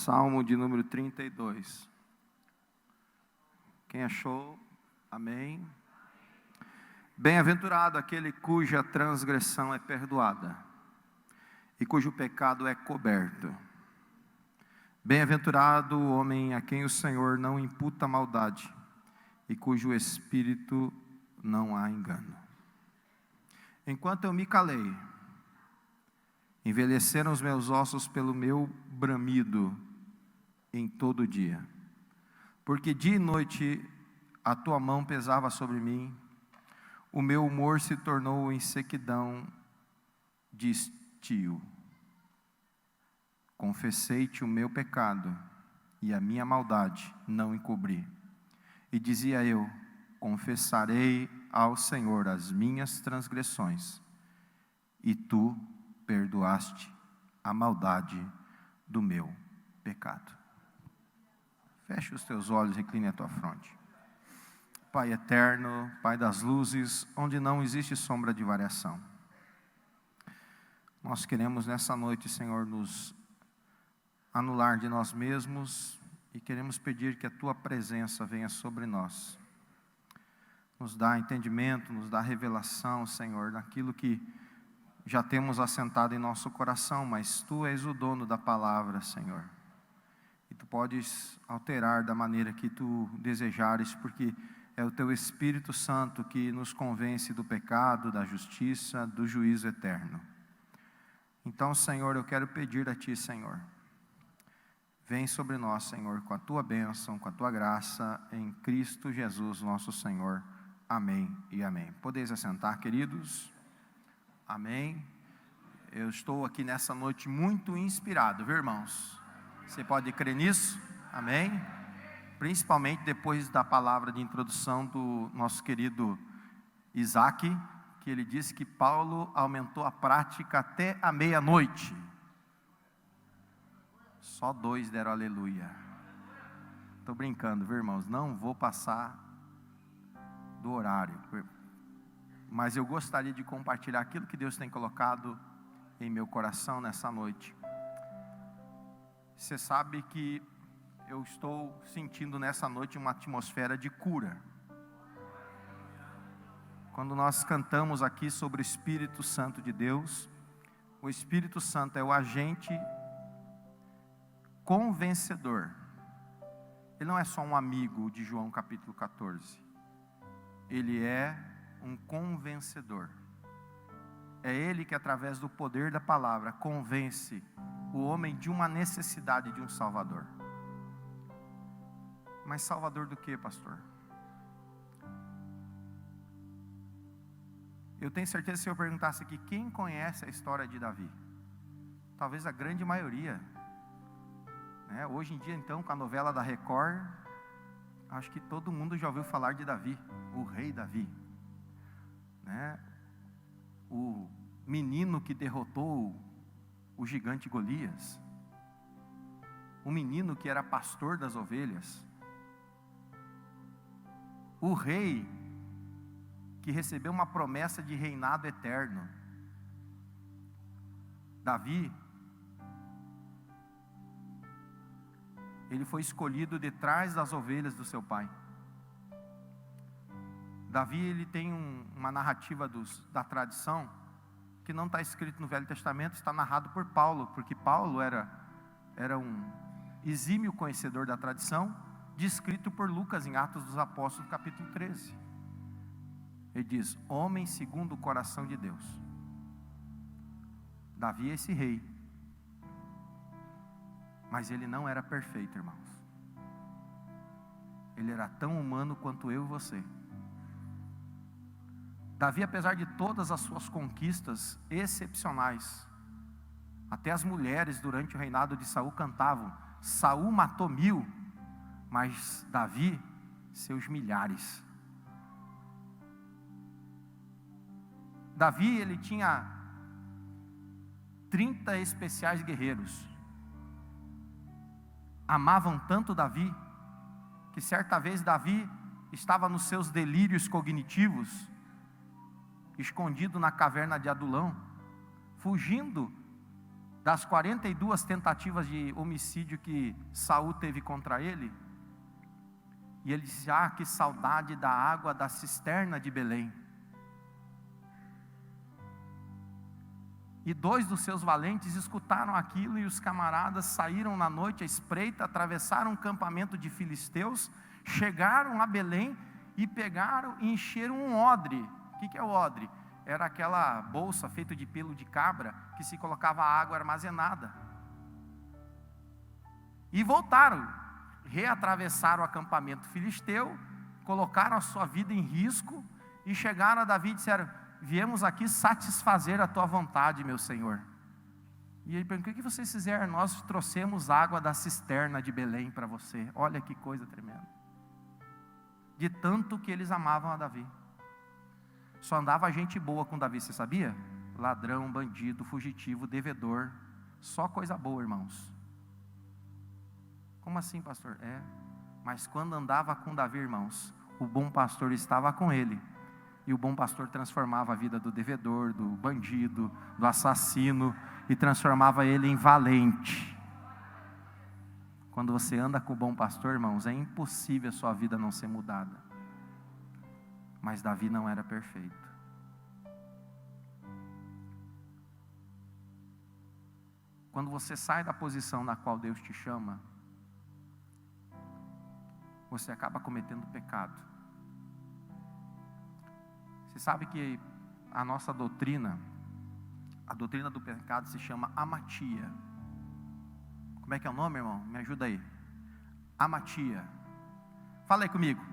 Salmo de número 32. Quem achou? Amém. Bem-aventurado aquele cuja transgressão é perdoada e cujo pecado é coberto. Bem-aventurado o homem a quem o Senhor não imputa maldade e cujo espírito não há engano. Enquanto eu me calei, envelheceram os meus ossos pelo meu bramido em todo dia. Porque dia e noite a tua mão pesava sobre mim, o meu humor se tornou em sequidão de estio. Confessei-te o meu pecado e a minha maldade não encobri. E dizia eu: confessarei ao Senhor as minhas transgressões, e tu perdoaste a maldade do meu pecado. Feche os teus olhos e recline a tua fronte. Pai eterno, Pai das luzes, onde não existe sombra de variação, nós queremos nessa noite, Senhor, nos anular de nós mesmos e queremos pedir que a tua presença venha sobre nós. Nos dá entendimento, nos dá revelação, Senhor, daquilo que já temos assentado em nosso coração, mas tu és o dono da palavra, Senhor. E tu podes alterar da maneira que tu desejares, porque é o teu Espírito Santo que nos convence do pecado, da justiça, do juízo eterno. Então, Senhor, eu quero pedir a ti, Senhor, vem sobre nós, Senhor, com a tua bênção, com a tua graça, em Cristo Jesus, nosso Senhor. Amém e amém. Podeis assentar, queridos? Amém. Eu estou aqui nessa noite muito inspirado, viu, irmãos? Você pode crer nisso? Amém? Principalmente depois da palavra de introdução do nosso querido Isaac, que ele disse que Paulo aumentou a prática até a meia-noite. Só 2 deram aleluia. Estou brincando, viu, irmãos? Não vou passar do horário, mas eu gostaria de compartilhar aquilo que Deus tem colocado em meu coração nessa noite. Você sabe que eu estou sentindo nessa noite uma atmosfera de cura. Quando nós cantamos aqui sobre o Espírito Santo de Deus, o Espírito Santo é o agente convencedor. Ele não é só um amigo de João capítulo 14. Ele é um convencedor. É Ele que, através do poder da palavra, convence o homem de uma necessidade de um Salvador. Mas Salvador do que, pastor? Eu tenho certeza que se eu perguntasse aqui, quem conhece a história de Davi? Talvez a grande maioria. Hoje em dia, então, com a novela da Record, acho que todo mundo já ouviu falar de Davi, o rei Davi. O menino que derrotou o gigante Golias. O menino que era pastor das ovelhas. O rei que recebeu uma promessa de reinado eterno. Davi, ele foi escolhido detrás das ovelhas do seu pai. Davi, ele tem uma narrativa da tradição, que não está escrito no Velho Testamento, está narrado por Paulo, porque Paulo era um exímio conhecedor da tradição, descrito por Lucas em Atos dos Apóstolos, capítulo 13. Ele diz: homem segundo o coração de Deus. Davi é esse rei, mas ele não era perfeito, irmãos. Ele era tão humano quanto eu e você. Davi, apesar de todas as suas conquistas excepcionais, até as mulheres durante o reinado de Saul cantavam: Saul matou 1000, mas Davi, seus milhares. Davi, ele tinha 30 especiais guerreiros. Amavam tanto Davi, que certa vez Davi estava nos seus delírios cognitivos, escondido na caverna de Adulão, fugindo das 42 tentativas de homicídio que Saul teve contra ele, e ele disse: ah, que saudade da água da cisterna de Belém. E 2 dos seus valentes escutaram aquilo, e os camaradas saíram na noite à espreita, atravessaram um campamento de filisteus, chegaram a Belém e pegaram e encheram um odre. O que é o odre? Era aquela bolsa feita de pelo de cabra, que se colocava água armazenada. E voltaram, reatravessaram o acampamento filisteu, colocaram a sua vida em risco, e chegaram a Davi e disseram: viemos aqui satisfazer a tua vontade, meu Senhor. E ele perguntou: o que vocês fizeram? Nós trouxemos água da cisterna de Belém para você. Olha que coisa tremenda. De tanto que eles amavam a Davi. Só andava gente boa com Davi, você sabia? Ladrão, bandido, fugitivo, devedor. Só coisa boa, irmãos. Como assim, pastor? Mas quando andava com Davi, irmãos, o bom pastor estava com ele. E o bom pastor transformava a vida do devedor, do bandido, do assassino, e transformava ele em valente. Quando você anda com o bom pastor, irmãos, é impossível a sua vida não ser mudada. Mas Davi não era perfeito. Quando você sai da posição na qual Deus te chama, você acaba cometendo pecado. Você sabe que a nossa doutrina, a doutrina do pecado se chama amatia. Como é que é o nome, irmão? Me ajuda aí. Amatia. Fala aí comigo.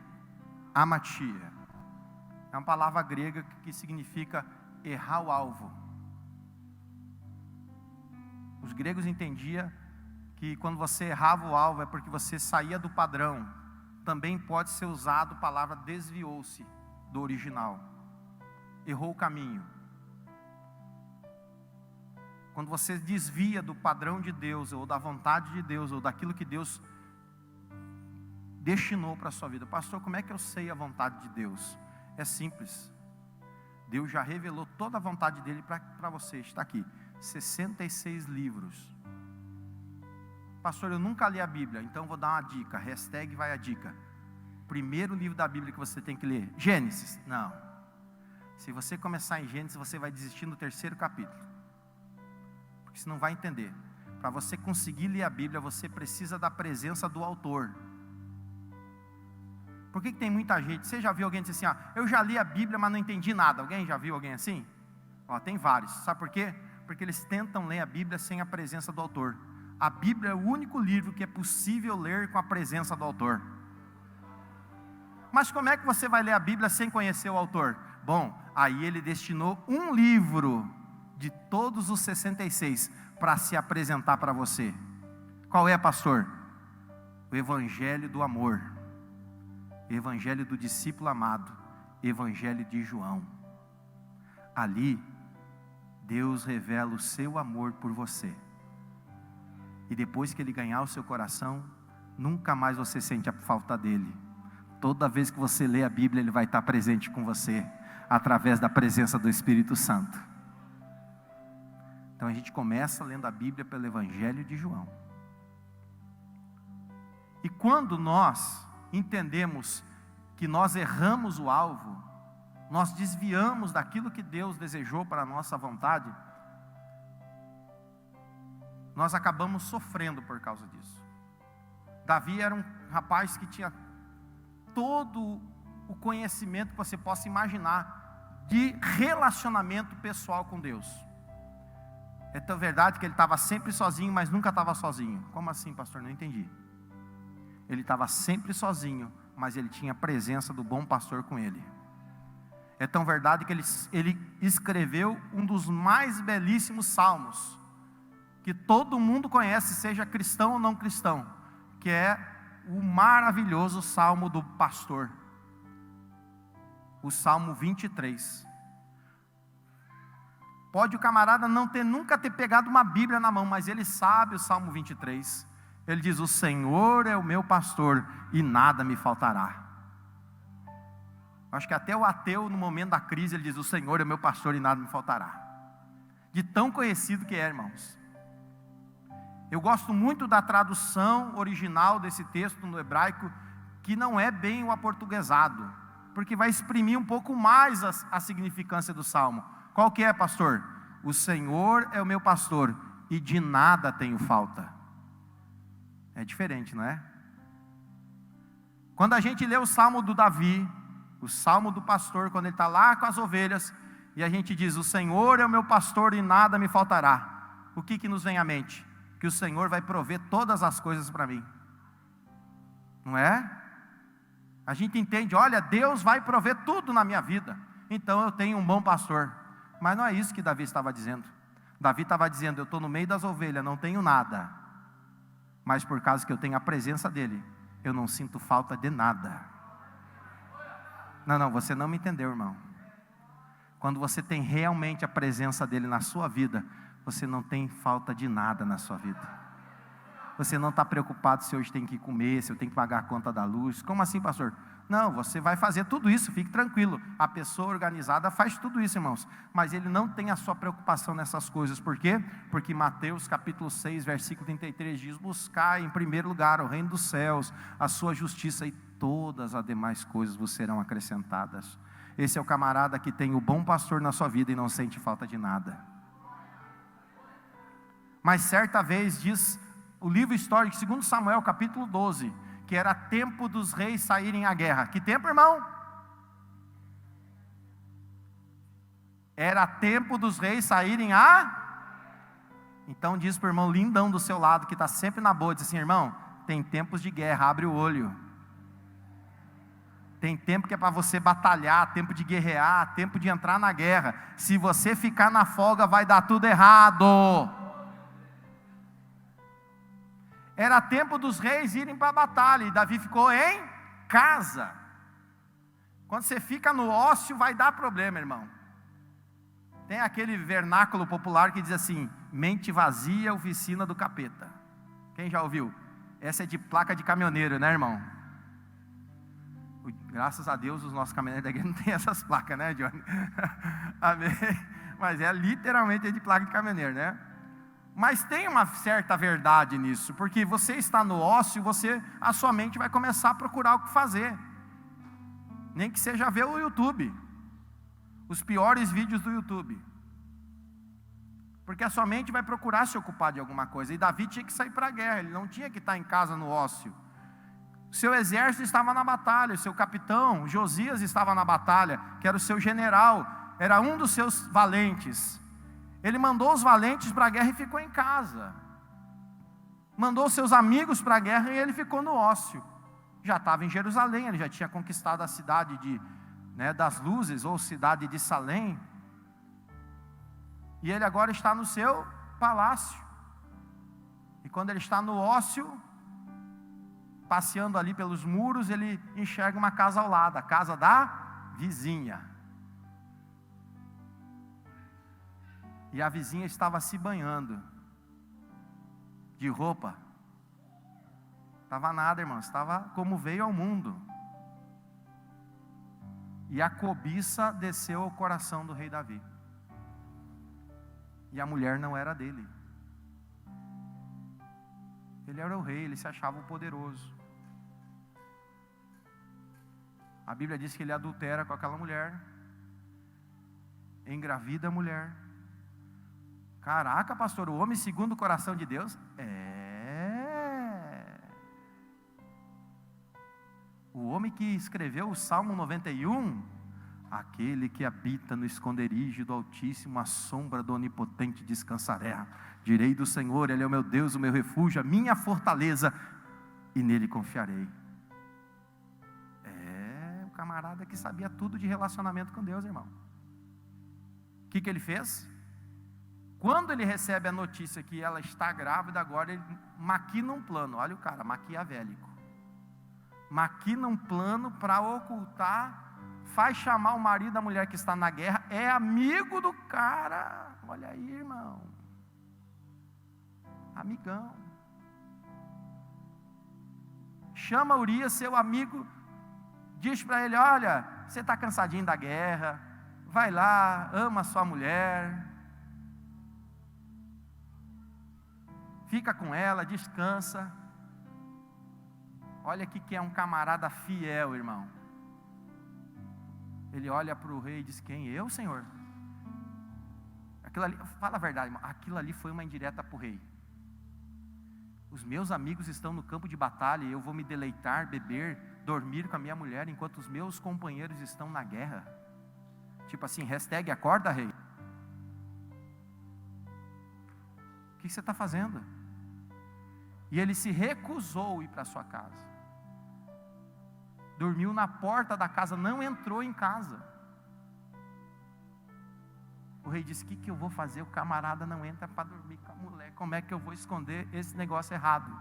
Amatia. É uma palavra grega que significa errar o alvo. Os gregos entendiam que quando você errava o alvo é porque você saía do padrão. Também pode ser usado a palavra desviou-se do original. Errou o caminho. Quando você desvia do padrão de Deus, ou da vontade de Deus, ou daquilo que Deus destinou para a sua vida. Pastor, como é que eu sei a vontade de Deus? É simples. Deus já revelou toda a vontade dele para você. Está aqui, 66 livros. Pastor, eu nunca li a Bíblia, então vou dar uma dica. Hashtag vai a dica. Primeiro livro da Bíblia que você tem que ler, Gênesis. Não. Se você começar em Gênesis, você vai desistir no 3º capítulo. Porque você não vai entender. Para você conseguir ler a Bíblia, você precisa da presença do autor. Por que tem muita gente? Você já viu alguém dizer assim: eu já li a Bíblia, mas não entendi nada? Alguém já viu alguém assim? Tem vários. Sabe por quê? Porque eles tentam ler a Bíblia sem a presença do autor. A Bíblia é o único livro que é possível ler com a presença do autor. Mas como é que você vai ler a Bíblia sem conhecer o autor? Bom, aí ele destinou um livro de todos os 66 para se apresentar para você. Qual é, pastor? O Evangelho do Amor. Evangelho do discípulo amado, Evangelho de João. Ali, Deus revela o seu amor por você. E depois que Ele ganhar o seu coração, nunca mais você sente a falta dEle. Toda vez que você lê a Bíblia, Ele vai estar presente com você, através da presença do Espírito Santo. Então a gente começa lendo a Bíblia pelo Evangelho de João. E quando nós entendemos que nós erramos o alvo, nós desviamos daquilo que Deus desejou para a nossa vontade, nós acabamos sofrendo por causa disso. Davi era um rapaz que tinha todo o conhecimento que você possa imaginar de relacionamento pessoal com Deus. É tão verdade que ele estava sempre sozinho, mas nunca estava sozinho. Como assim, pastor? Não entendi. Ele estava sempre sozinho, mas ele tinha a presença do bom pastor com ele. É tão verdade que ele escreveu um dos mais belíssimos salmos, que todo mundo conhece, seja cristão ou não cristão, que é o maravilhoso Salmo do pastor, o Salmo 23. Pode o camarada nunca ter pegado uma Bíblia na mão, mas ele sabe o Salmo 23. Ele diz: o Senhor é o meu pastor e nada me faltará. Acho que até o ateu, no momento da crise, ele diz: o Senhor é o meu pastor e nada me faltará. De tão conhecido que é, irmãos. Eu gosto muito da tradução original desse texto no hebraico, que não é bem o aportuguesado, porque vai exprimir um pouco mais a significância do salmo. Qual que é, pastor? O Senhor é o meu pastor e de nada tenho falta. É diferente, não é? Quando a gente lê o salmo do Davi, o salmo do pastor, quando ele está lá com as ovelhas, e a gente diz: o Senhor é o meu pastor e nada me faltará. O que nos vem à mente? Que o Senhor vai prover todas as coisas para mim. Não é? A gente entende, olha, Deus vai prover tudo na minha vida, então eu tenho um bom pastor. Mas não é isso que Davi estava dizendo. Davi estava dizendo: eu estou no meio das ovelhas, não tenho nada, mas por causa que eu tenho a presença dEle, eu não sinto falta de nada. Não, você não me entendeu, irmão. Quando você tem realmente a presença dEle na sua vida, você não tem falta de nada na sua vida. Você não está preocupado se hoje tem que comer, se eu tenho que pagar a conta da luz. Como assim, pastor? Não, você vai fazer tudo isso, fique tranquilo. A pessoa organizada faz tudo isso, irmãos. Mas ele não tem a sua preocupação nessas coisas. Por quê? Porque Mateus capítulo 6, versículo 33 diz: buscai em primeiro lugar o reino dos céus, a sua justiça, e todas as demais coisas vos serão acrescentadas. Esse é o camarada que tem o bom pastor na sua vida e não sente falta de nada. Mas certa vez diz o livro histórico, 2 Samuel capítulo 12, que era tempo dos reis saírem à guerra. Que tempo, irmão? Era tempo dos reis saírem Então diz para o irmão lindão do seu lado, que está sempre na boa, diz assim: irmão, tem tempos de guerra, abre o olho. Tem tempo que é para você batalhar, tempo de guerrear, tempo de entrar na guerra. Se você ficar na folga, vai dar tudo errado. Era tempo dos reis irem para a batalha, e Davi ficou em casa. Quando você fica no ócio, vai dar problema, irmão. Tem aquele vernáculo popular que diz assim: mente vazia, oficina do capeta. Quem já ouviu? Essa é de placa de caminhoneiro, né, irmão? Graças a Deus os nossos caminhoneiros da igreja não tem essas placas, né, Johnny? Amém. Mas é literalmente de placa de caminhoneiro, né? Mas tem uma certa verdade nisso, porque você está no ócio, a sua mente vai começar a procurar o que fazer, nem que seja ver o YouTube, os piores vídeos do YouTube, porque a sua mente vai procurar se ocupar de alguma coisa. E Davi tinha que sair para a guerra, ele não tinha que estar em casa no ócio. Seu exército estava na batalha, o seu capitão Josias estava na batalha, que era o seu general, era um dos seus valentes. Ele mandou os valentes para a guerra e ficou em casa. Mandou seus amigos para a guerra e ele ficou no ócio. Já estava em Jerusalém, ele já tinha conquistado a cidade das luzes, ou cidade de Salém. E ele agora está no seu palácio. E quando ele está no ócio, passeando ali pelos muros, ele enxerga uma casa ao lado, a casa da vizinha. E a vizinha estava se banhando, de roupa. Estava nada, irmão, estava como veio ao mundo. E a cobiça desceu ao coração do rei Davi. E a mulher não era dele. Ele era o rei, ele se achava o poderoso. A Bíblia diz que ele adultera com aquela mulher, engravida a mulher. Caraca, pastor, o homem segundo o coração de Deus? O homem que escreveu o Salmo 91, aquele que habita no esconderijo do Altíssimo, a sombra do Onipotente descansará. Direi do Senhor, Ele é o meu Deus, o meu refúgio, a minha fortaleza, e nele confiarei. O camarada que sabia tudo de relacionamento com Deus, irmão. O que ele fez? Quando ele recebe a notícia que ela está grávida, agora ele maquina um plano. Olha o cara, maquiavélico. Maquina um plano para ocultar, faz chamar o marido da mulher que está na guerra, é amigo do cara. Olha aí, irmão. Amigão. Chama Urias, seu amigo, diz para ele: olha, você está cansadinho da guerra, vai lá, ama a sua mulher. fica com ela, descansa. Olha aqui que é um camarada fiel, irmão. Ele olha para o rei e diz: quem? Eu, Senhor? Aquilo ali, fala a verdade, irmão, aquilo ali foi uma indireta para o rei. Os meus amigos estão no campo de batalha e eu vou me deleitar, beber, dormir com a minha mulher enquanto os meus companheiros estão na guerra. Tipo assim, hashtag acorda, rei. O que você está fazendo? E ele se recusou a ir para sua casa. Dormiu na porta da casa, não entrou em casa. O rei disse: o que eu vou fazer? O camarada não entra para dormir com a mulher. Como é que eu vou esconder esse negócio errado?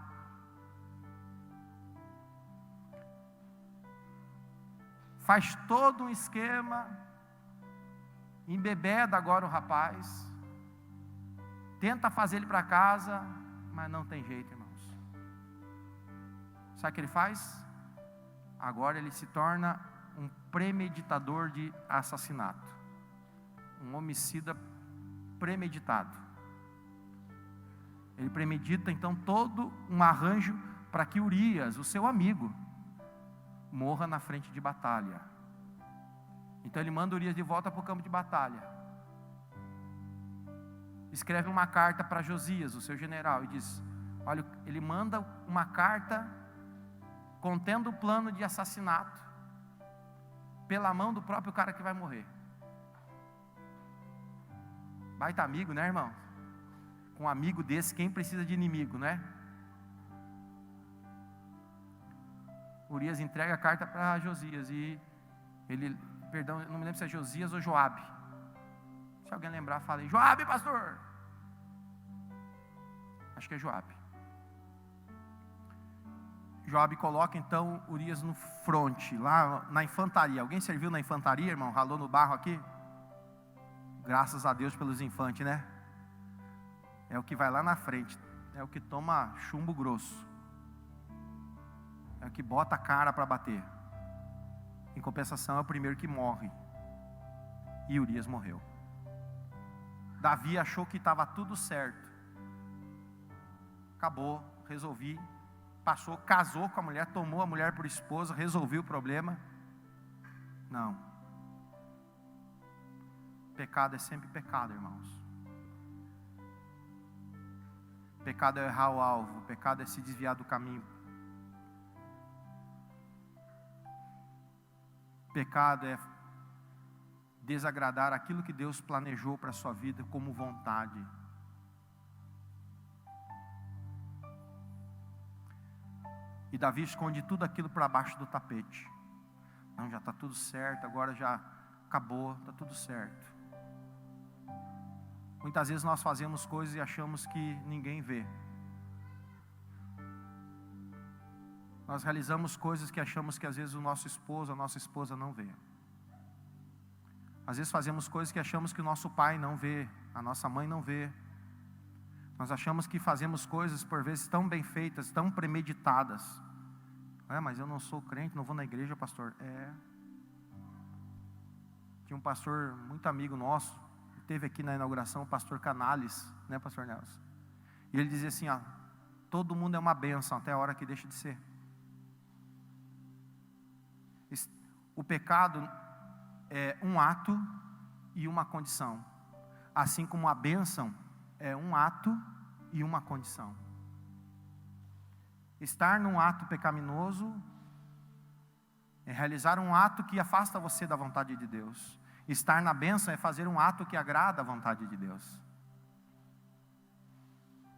Faz todo um esquema, embebeda agora o rapaz, tenta fazer ele para casa, mas não tem jeito, irmãos. Sabe o que ele faz? Agora ele se torna um premeditador de assassinato, um homicida premeditado. Ele premedita então todo um arranjo para que Urias, o seu amigo, morra na frente de batalha. Então ele manda Urias de volta para o campo de batalha. Escreve uma carta para Josias, o seu general, e diz: olha, ele manda uma carta contendo o plano de assassinato pela mão do próprio cara que vai morrer. Baita amigo, né, irmão? Com um amigo desse, quem precisa de inimigo, né? Urias entrega a carta para Josias e ele, perdão, não me lembro se é Josias ou Joabe. Se alguém lembrar, fale: Joabe, pastor. Acho que é Joabe. Joabe coloca então Urias no fronte, lá na infantaria. Alguém serviu na infantaria, irmão? Ralou no barro aqui? Graças a Deus pelos infantes, né? É o que vai lá na frente, é o que toma chumbo grosso, é o que bota a cara para bater. Em compensação, é o primeiro que morre. E Urias morreu. Davi achou que estava tudo certo. Acabou, resolvi. Passou, casou com a mulher, tomou a mulher por esposa, resolveu o problema. Não. Pecado é sempre pecado, irmãos. Pecado é errar o alvo, pecado é se desviar do caminho. Pecado é desagradar aquilo que Deus planejou para a sua vida como vontade. E Davi esconde tudo aquilo para baixo do tapete. Não, já está tudo certo, agora já acabou, está tudo certo. Muitas vezes nós fazemos coisas e achamos que ninguém vê. Nós realizamos coisas que achamos que às vezes o nosso esposo, a nossa esposa não vê. Às vezes fazemos coisas que achamos que o nosso pai não vê, a nossa mãe não vê. Nós achamos que fazemos coisas por vezes tão bem feitas, tão premeditadas. Mas eu não sou crente, não vou na igreja, pastor. Tinha um pastor muito amigo nosso, teve aqui na inauguração, o pastor Canales, né, pastor Nelson? E ele dizia assim: todo mundo é uma bênção até a hora que deixa de ser. O pecado é um ato e uma condição, assim como a bênção é um ato e uma condição. Estar num ato pecaminoso é realizar um ato que afasta você da vontade de Deus. Estar na bênção é fazer um ato que agrada a vontade de Deus.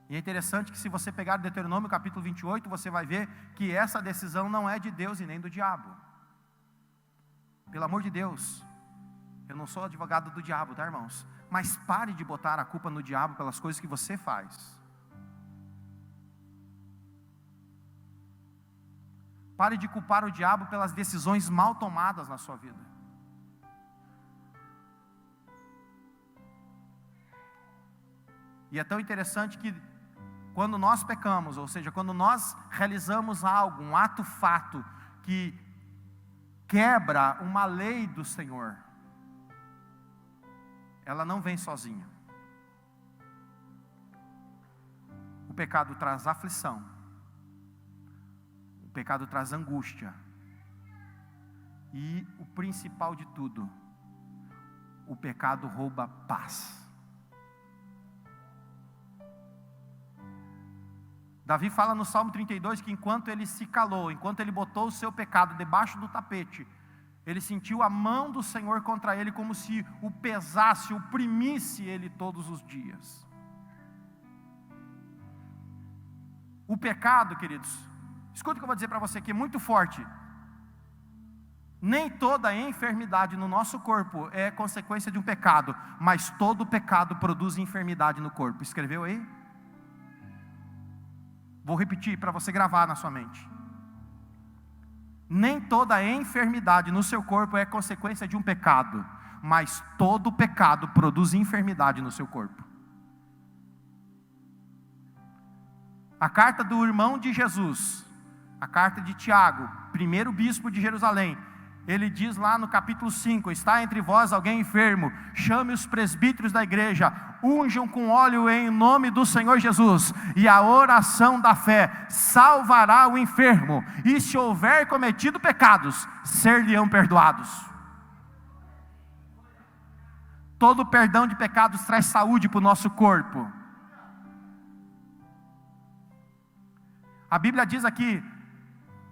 E é interessante que se você pegar Deuteronômio capítulo 28, você vai ver que essa decisão não é de Deus e nem do diabo. Pelo amor de Deus, eu não sou advogado do diabo, tá, irmãos? Mas pare de botar a culpa no diabo pelas coisas que você faz. Pare de culpar o diabo pelas decisões mal tomadas na sua vida. E é tão interessante que quando nós pecamos, ou seja, quando nós realizamos algo, um ato fato, que quebra uma lei do Senhor, ela não vem sozinha. O pecado traz aflição, o pecado traz angústia, e o principal de tudo, o pecado rouba paz. Davi fala no Salmo 32 que enquanto ele se calou, enquanto ele botou o seu pecado debaixo do tapete, ele sentiu a mão do Senhor contra ele, como se o pesasse, oprimisse ele todos os dias. O pecado, queridos, escuta o que eu vou dizer para você aqui, é muito forte. Nem toda enfermidade no nosso corpo é consequência de um pecado, mas todo pecado produz enfermidade no corpo. Escreveu aí? Vou repetir para você gravar na sua mente. Nem toda enfermidade no seu corpo é consequência de um pecado, mas todo pecado produz enfermidade no seu corpo. A carta do irmão de Jesus, a carta de Tiago, primeiro bispo de Jerusalém, ele diz lá no capítulo 5, está entre vós alguém enfermo, chame os presbíteros da igreja, unjam com óleo em nome do Senhor Jesus, e a oração da fé salvará o enfermo, e se houver cometido pecados, ser-lhe-ão perdoados. Todo perdão de pecados traz saúde para o nosso corpo. A Bíblia diz aqui,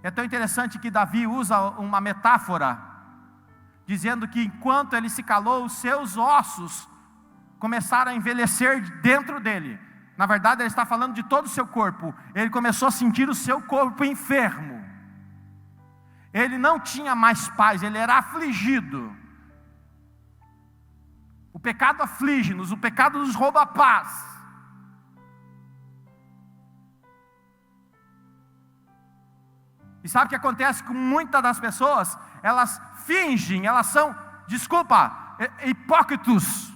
é tão interessante que Davi usa uma metáfora, dizendo que enquanto ele se calou, os seus ossos começaram a envelhecer dentro dele. Na verdade, ele está falando de todo o seu corpo. Ele começou a sentir o seu corpo enfermo. Ele não tinha mais paz, ele era afligido. O pecado aflige-nos, o pecado nos rouba a paz. E sabe o que acontece com muitas das pessoas? Elas fingem, elas são, hipócritos.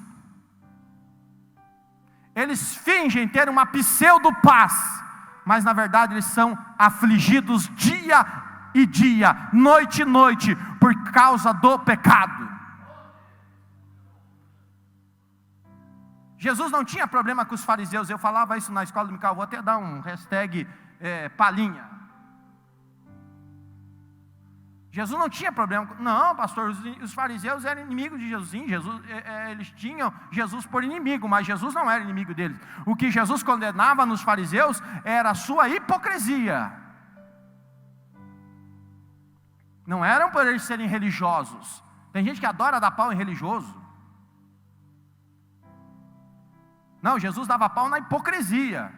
Eles fingem ter uma pseudo-paz, mas na verdade eles são afligidos dia e dia, noite e noite, por causa do pecado. Jesus não tinha problema com os fariseus, eu falava isso na escola dominical, vou até dar um hashtag palhinha. Jesus não tinha problema, não pastor, os fariseus eram inimigos de Jesus, sim, eles tinham Jesus por inimigo, mas Jesus não era inimigo deles. O que Jesus condenava nos fariseus era a sua hipocrisia. Não eram por eles serem religiosos. Tem gente que adora dar pau em religioso. Não, Jesus dava pau na hipocrisia.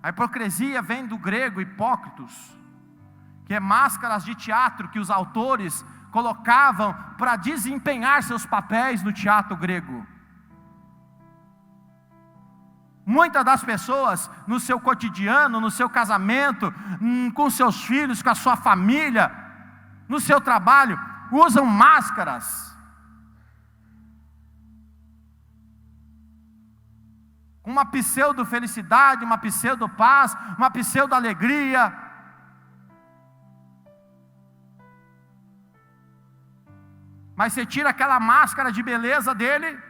A hipocrisia vem do grego hipócritos, que é máscaras de teatro que os autores colocavam para desempenhar seus papéis no teatro grego. Muitas das pessoas no seu cotidiano, no seu casamento, com seus filhos, com a sua família, no seu trabalho, usam máscaras. Uma pseudo-felicidade, uma pseudo-paz, uma pseudo-alegria. Mas você tira aquela máscara de beleza dele,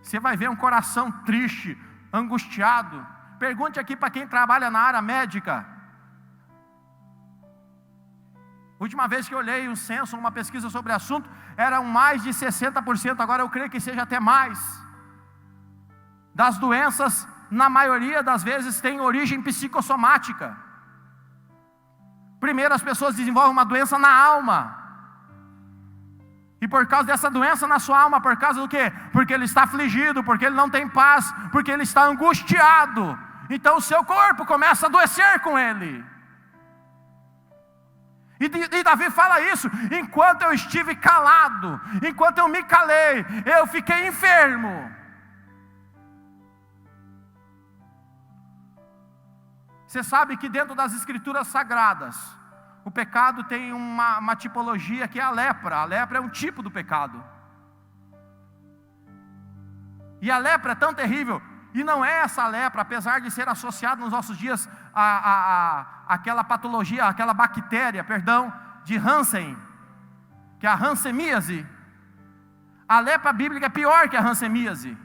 você vai ver um coração triste, angustiado. Pergunte aqui para quem trabalha na área médica. Última vez que eu olhei um censo, uma pesquisa sobre o assunto, eram mais de 60%, agora eu creio que seja até mais. Das doenças, na maioria das vezes, tem origem psicossomática. Primeiro as pessoas desenvolvem uma doença na alma. E por causa dessa doença na sua alma, por causa do quê? Porque ele está afligido, porque ele não tem paz, porque ele está angustiado. Então o seu corpo começa a adoecer com ele. E Davi fala isso, enquanto eu estive calado, enquanto eu me calei, eu fiquei enfermo. Você sabe que dentro das escrituras sagradas, o pecado tem uma tipologia que é a lepra. A lepra é um tipo do pecado. E a lepra é tão terrível. E não é essa lepra, apesar de ser associada nos nossos dias aquela patologia, aquela bactéria, de Hansen, que é a hanseníase. A lepra bíblica é pior que a hanseníase.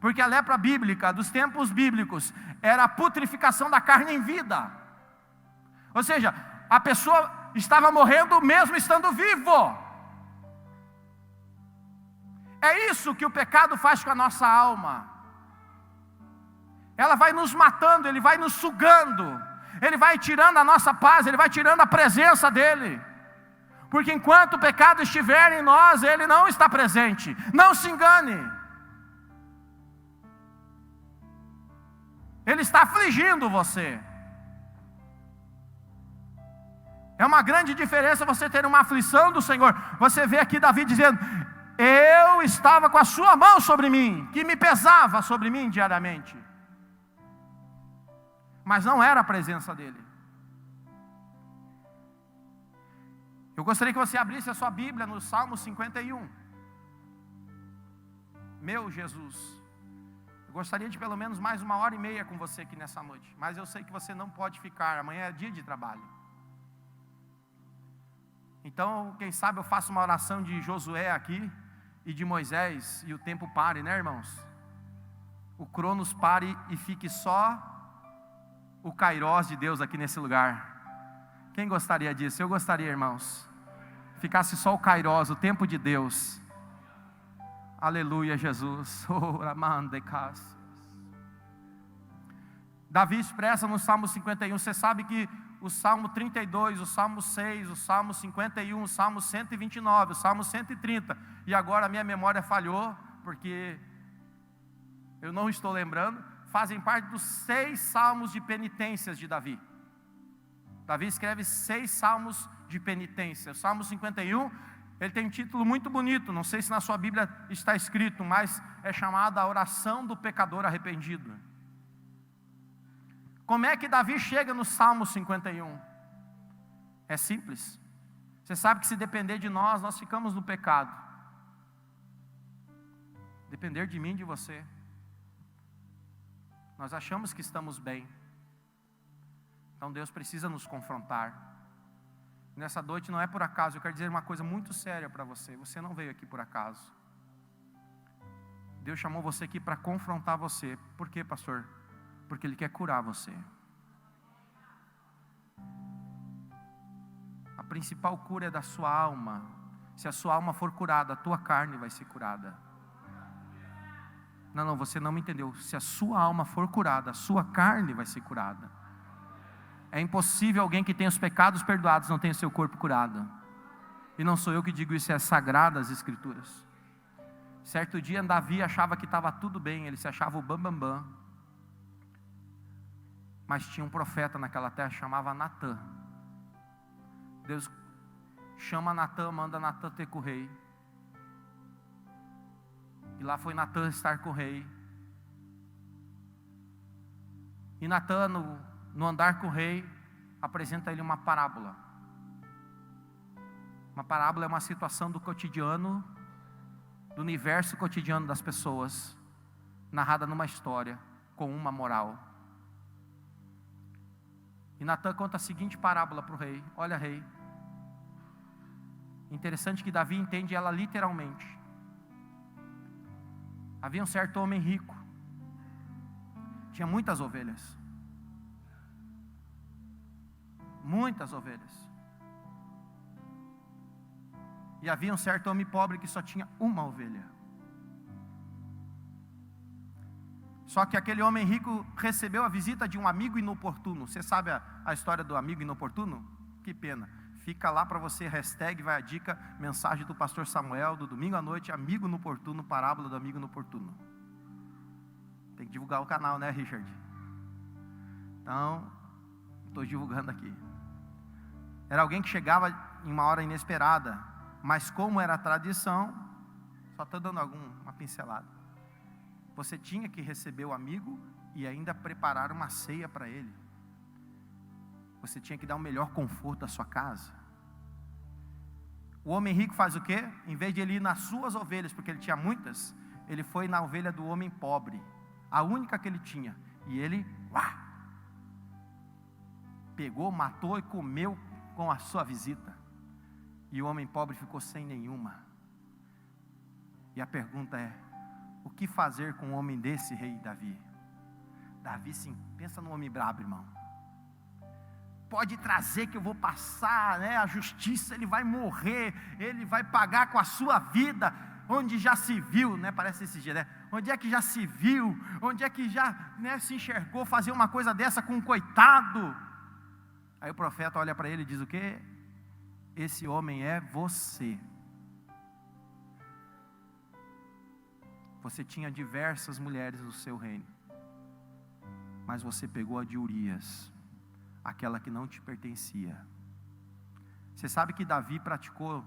Porque a lepra bíblica, dos tempos bíblicos, era a putrificação da carne em vida. Ou seja, a pessoa estava morrendo mesmo estando vivo. É isso que o pecado faz com a nossa alma. Ela vai nos matando, ele vai nos sugando, ele vai tirando a nossa paz, ele vai tirando a presença dele. Porque enquanto o pecado estiver em nós, ele não está presente. Não se engane. Ele está afligindo você. É uma grande diferença você ter uma aflição do Senhor. Você vê aqui Davi dizendo: eu estava com a sua mão sobre mim, que me pesava sobre mim diariamente. Mas não era a presença dele. Eu gostaria que você abrisse a sua Bíblia no Salmo 51. Meu Jesus, eu gostaria de pelo menos mais 1h30 com você aqui nessa noite, mas eu sei que você não pode ficar, amanhã é dia de trabalho. Então, quem sabe eu faço uma oração de Josué aqui e de Moisés, e o tempo pare, né, irmãos? O Cronos pare e fique só o Kairós de Deus aqui nesse lugar. Quem gostaria disso? Eu gostaria, irmãos. Ficasse só o Kairós, o tempo de Deus. Aleluia, Jesus. Davi expressa no Salmo 51, você sabe que o Salmo 32, o Salmo 6, o Salmo 51, o Salmo 129, o Salmo 130, e agora a minha memória falhou, porque eu não estou lembrando, fazem parte dos 6 salmos de penitências de Davi. Davi escreve 6 salmos de penitência. O Salmo 51, ele tem um título muito bonito, não sei se na sua Bíblia está escrito, mas é chamado a oração do pecador arrependido. Como é que Davi chega no Salmo 51? É simples. Você sabe que se depender de nós, nós ficamos no pecado. Depender de mim e de você. Nós achamos que estamos bem. Então Deus precisa nos confrontar. Nessa noite não é por acaso, eu quero dizer uma coisa muito séria para você. Você não veio aqui por acaso. Deus chamou você aqui para confrontar você. Por quê, pastor? Porque Ele quer curar você. A principal cura é da sua alma. Se a sua alma for curada, a tua carne vai ser curada. Não, você não me entendeu. Se a sua alma for curada, a sua carne vai ser curada. É impossível alguém que tem os pecados perdoados não tenha o seu corpo curado. E não sou eu que digo isso, é sagrado as Escrituras. Certo dia Davi achava que estava tudo bem, ele se achava o bambambam. Mas tinha um profeta naquela terra, chamava Natã. Deus chama Natã, manda Natã ter com o rei. E lá foi Natã estar com o rei. E Natã, no andar com o rei, apresenta a ele uma parábola. Uma parábola é uma situação do cotidiano, do universo cotidiano das pessoas, narrada numa história, com uma moral. E Natã conta a seguinte parábola para o rei. Olha, rei, interessante que Davi entende ela literalmente. Havia um certo homem rico, tinha muitas ovelhas. Muitas ovelhas. E havia um certo homem pobre que só tinha uma ovelha. Só que aquele homem rico recebeu a visita de um amigo inoportuno. Você sabe a história do amigo inoportuno? Que pena. Fica lá para você, hashtag vai a dica, mensagem do pastor Samuel, do domingo à noite, amigo inoportuno, parábola do amigo inoportuno. Tem que divulgar o canal, né, Richard? Então, estou divulgando aqui. Era alguém que chegava em uma hora inesperada, mas como era a tradição, só estou dando uma pincelada. Você tinha que receber o amigo e ainda preparar uma ceia para ele. Você tinha que dar o melhor conforto à sua casa. O homem rico faz o quê? Em vez de ele ir nas suas ovelhas, porque ele tinha muitas, ele foi na ovelha do homem pobre, a única que ele tinha. E ele pegou, matou e comeu com a sua visita. E o homem pobre ficou sem nenhuma. E a pergunta é: O que fazer com um homem desse, rei Davi? Davi, sim, pensa num homem brabo, irmão. Pode trazer que eu vou passar, né, a justiça, ele vai morrer, ele vai pagar com a sua vida. Onde já se viu, né, parece esse dia, né? Onde é que já se viu? Onde é que já, né, se enxergou fazer uma coisa dessa com um coitado? Aí o profeta olha para ele e diz o quê? Esse homem é você. Você tinha diversas mulheres no seu reino, mas você pegou a de Urias, aquela que não te pertencia. Você sabe que Davi praticou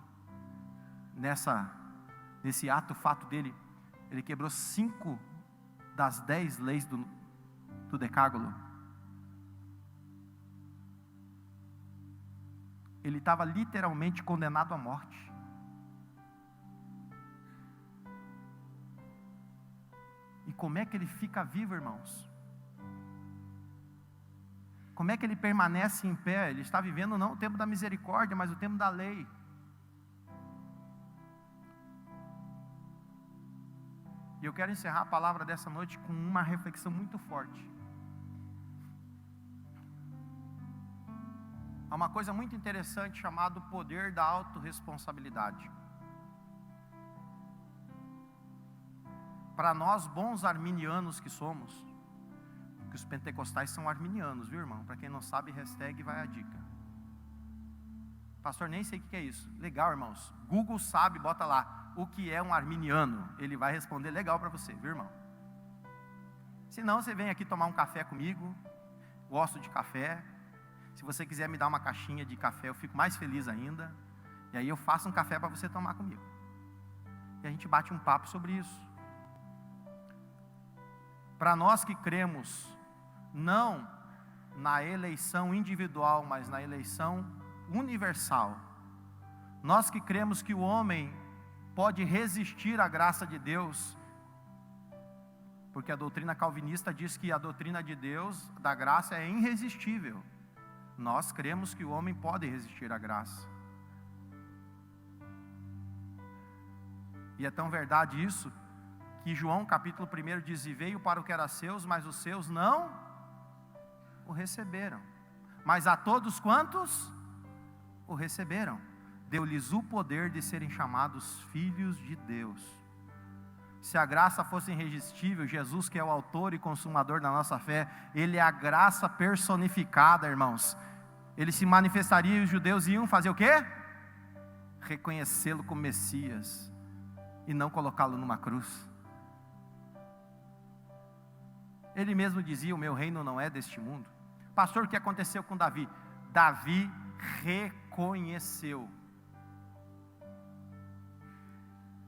nesse fato dele, ele quebrou 5 das 10 leis do Decálogo. Ele estava literalmente condenado à morte. E como é que ele fica vivo, irmãos? Como é que ele permanece em pé? Ele está vivendo não o tempo da misericórdia, mas o tempo da lei. E eu quero encerrar a palavra dessa noite com uma reflexão muito forte. Há uma coisa muito interessante chamada poder da autorresponsabilidade. Para nós bons arminianos que somos, que os pentecostais são arminianos, viu, irmão? Para quem não sabe, hashtag vai a dica. Pastor, nem sei o que é isso. Legal, irmãos. Google sabe, bota lá, o que é um arminiano. Ele vai responder legal para você, viu, irmão? Se não, você vem aqui tomar um café comigo. Gosto de café. Se você quiser me dar uma caixinha de café, eu fico mais feliz ainda. E aí eu faço um café para você tomar comigo. E a gente bate um papo sobre isso. Para nós que cremos, não na eleição individual, mas na eleição universal, nós que cremos que o homem pode resistir à graça de Deus, porque a doutrina calvinista diz que a doutrina de Deus, da graça, é irresistível. Nós cremos que o homem pode resistir à graça. E é tão verdade isso, que João capítulo 1 diz: e veio para o que era seus, mas os seus não o receberam. Mas a todos quantos o receberam, deu-lhes o poder de serem chamados filhos de Deus. Se a graça fosse irresistível, Jesus, que é o autor e consumador da nossa fé, Ele é a graça personificada, irmãos. Ele se manifestaria e os judeus iam fazer o quê? Reconhecê-lo como Messias e não colocá-lo numa cruz. Ele mesmo dizia: o meu reino não é deste mundo. Pastor, o que aconteceu com Davi? Davi reconheceu.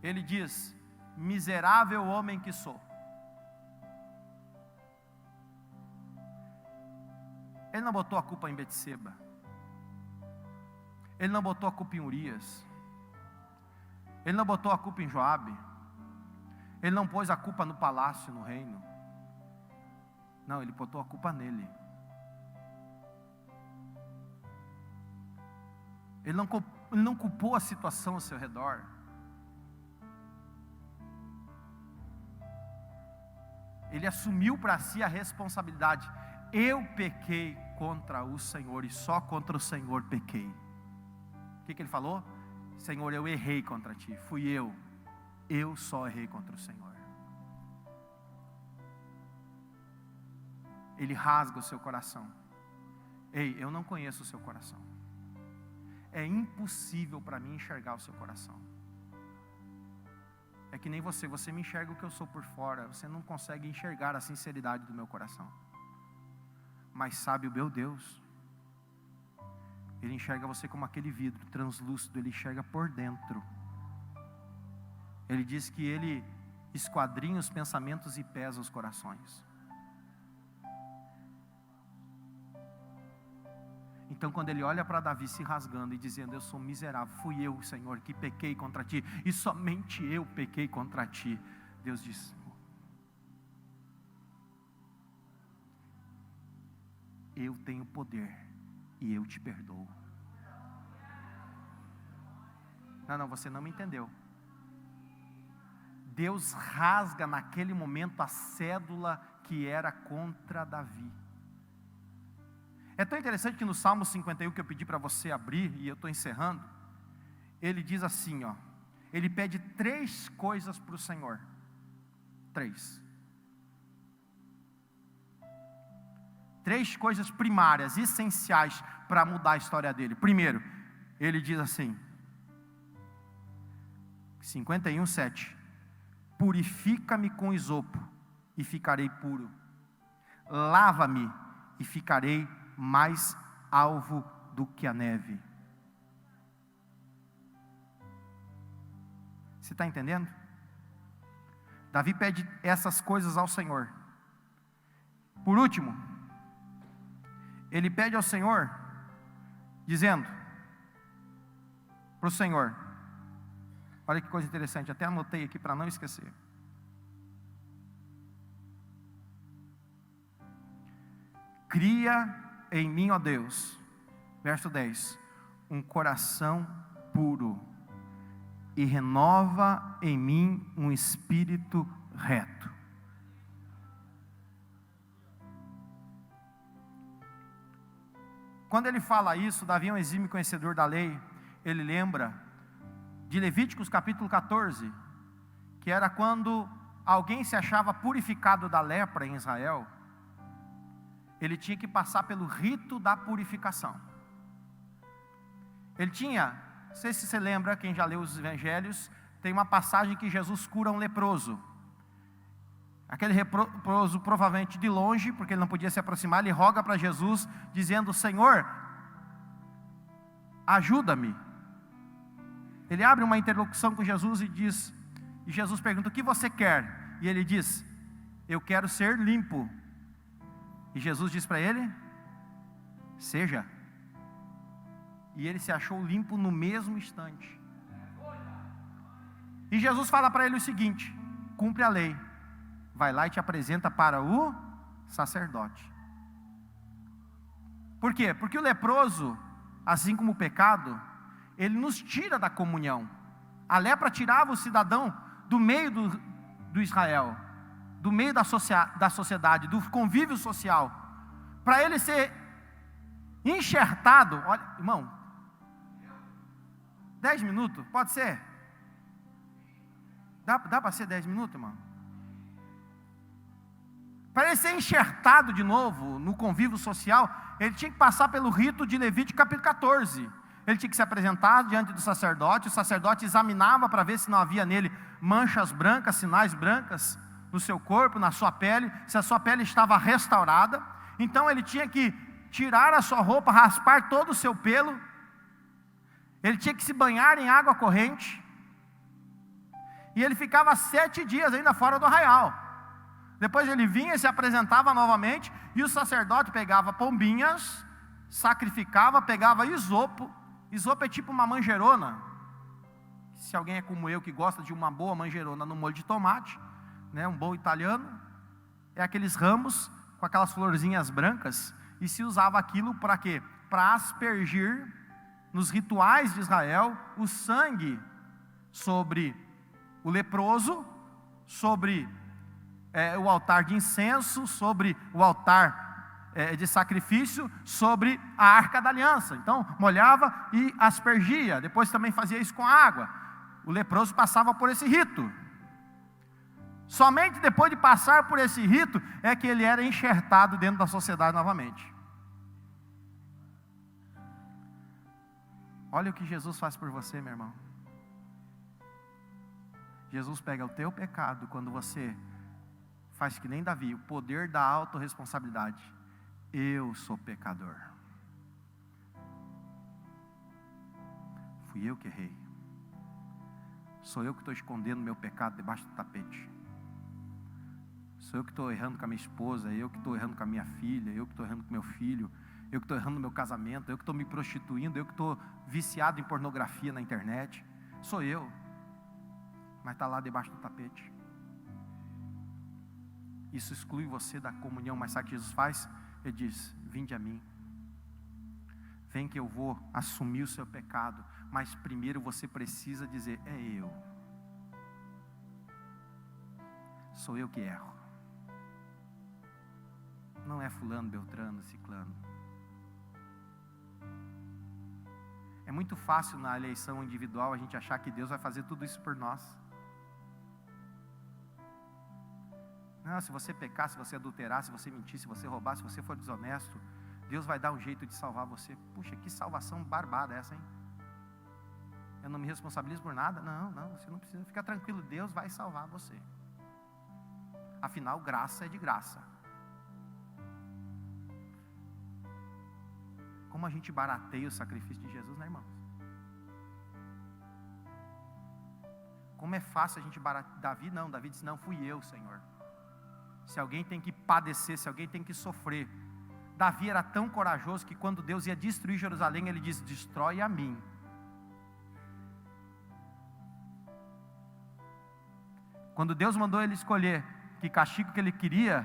Ele diz: miserável homem que sou. Ele não botou a culpa em Betseba. Ele não botou a culpa em Urias. Ele não botou a culpa em Joabe. Ele não pôs a culpa no palácio, no reino. Não, ele botou a culpa nele. Ele não culpou a situação ao seu redor. Ele assumiu para si a responsabilidade. Eu pequei contra o Senhor e só contra o Senhor pequei. O que ele falou? Senhor, eu errei contra ti. Fui eu só errei contra o Senhor. Ele rasga o seu coração. Ei, eu não conheço o seu coração. É impossível para mim enxergar o seu coração. É que nem você me enxerga o que eu sou por fora. Você não consegue enxergar a sinceridade do meu coração. Mas sabe o meu Deus, Ele enxerga você como aquele vidro translúcido. Ele enxerga por dentro. Ele diz que Ele esquadrinha os pensamentos e pesa os corações. Então quando ele olha para Davi se rasgando e dizendo: eu sou miserável, fui eu, Senhor, que pequei contra ti, e somente eu pequei contra ti, Deus diz: eu tenho poder e eu te perdoo. Não, você não me entendeu. Deus rasga naquele momento a cédula que era contra Davi. É tão interessante que no Salmo 51, que eu pedi para você abrir, e eu estou encerrando, ele diz assim, ó, ele pede 3 coisas para o Senhor. 3 coisas primárias, essenciais para mudar a história dele. Primeiro, ele diz assim, 51:7, purifica-me com isopo e ficarei puro, lava-me e ficarei mais alvo do que a neve. Você está entendendo? Davi pede essas coisas ao Senhor. Por último, ele pede ao Senhor, dizendo para o Senhor, olha que coisa interessante, até anotei aqui para não esquecer. Cria em mim, ó Deus, verso 10, um coração puro, e renova em mim um espírito reto. Quando ele fala isso, Davi é um exímio conhecedor da lei, ele lembra de Levíticos capítulo 14, que era quando alguém se achava purificado da lepra em Israel, ele tinha que passar pelo rito da purificação. Ele tinha, não sei se você lembra, quem já leu os evangelhos, tem uma passagem que Jesus cura um leproso. Aquele leproso, provavelmente de longe, porque ele não podia se aproximar, ele roga para Jesus, dizendo, Senhor, ajuda-me. Ele abre uma interlocução com Jesus e diz, e Jesus pergunta, o que você quer? E ele diz, eu quero ser limpo. E Jesus diz para ele, seja. E ele se achou limpo no mesmo instante. E Jesus fala para ele o seguinte, cumpre a lei, vai lá e te apresenta para o sacerdote. Por quê? Porque o leproso, assim como o pecado, ele nos tira da comunhão. A lepra tirava o cidadão do meio do Israel, do meio da sociedade, do convívio social, para ele ser enxertado. Olha, irmão, 10 minutos, pode ser? Dá para ser 10 minutos, irmão? Para ele ser enxertado de novo no convívio social, ele tinha que passar pelo rito de Levítico capítulo 14. Ele tinha que se apresentar diante do sacerdote, o sacerdote examinava para ver se não havia nele manchas brancas, sinais brancas no seu corpo, na sua pele, se a sua pele estava restaurada. Então ele tinha que tirar a sua roupa, raspar todo o seu pelo, ele tinha que se banhar em água corrente, e ele ficava 7 dias ainda fora do arraial. Depois ele vinha e se apresentava novamente, e o sacerdote pegava pombinhas, sacrificava, pegava isopo. Isopo é tipo uma manjerona. Se alguém é como eu, que gosta de uma boa manjerona no molho de tomate, né, um bom italiano, é aqueles ramos com aquelas florzinhas brancas, e se usava aquilo para quê? Para aspergir nos rituais de Israel o sangue sobre o leproso, sobre o altar de incenso, sobre o altar de sacrifício, sobre a arca da aliança. Então molhava e aspergia, depois também fazia isso com água. O leproso passava por esse rito. Somente depois de passar por esse rito é que ele era enxertado dentro da sociedade novamente. Olha o que Jesus faz por você, meu irmão. Jesus pega o teu pecado, quando você faz que nem Davi, o poder da autorresponsabilidade. Eu sou pecador. Fui eu que errei. Sou eu que estou escondendo meu pecado debaixo do tapete. Sou eu que estou errando com a minha esposa, eu que estou errando com a minha filha, eu que estou errando com meu filho, eu que estou errando no meu casamento, eu que estou me prostituindo, eu que estou viciado em pornografia na internet. Sou eu, mas está lá debaixo do tapete. Isso exclui você da comunhão, mas sabe o que Jesus faz? Ele diz, vinde a mim, vem que eu vou assumir o seu pecado, mas primeiro você precisa dizer, é eu. sou eu que erro. Não é fulano, beltrano, ciclano. É muito fácil na eleição individual a gente achar que Deus vai fazer tudo isso por nós. Não, se você pecar, se você adulterar, se você mentir, se você roubar, se você for desonesto, Deus vai dar um jeito de salvar você. Puxa, que salvação barbada essa, hein? Eu não me responsabilizo por nada? Não, você não precisa. Fica tranquilo, Deus vai salvar você. Afinal, graça é de graça. Como a gente barateia o sacrifício de Jesus, né, irmãos? Como é fácil a gente baratear. Davi disse, não, fui eu, Senhor. Se alguém tem que padecer, se alguém tem que sofrer. Davi era tão corajoso que quando Deus ia destruir Jerusalém, ele disse, destrói a mim. Quando Deus mandou ele escolher que castigo que ele queria,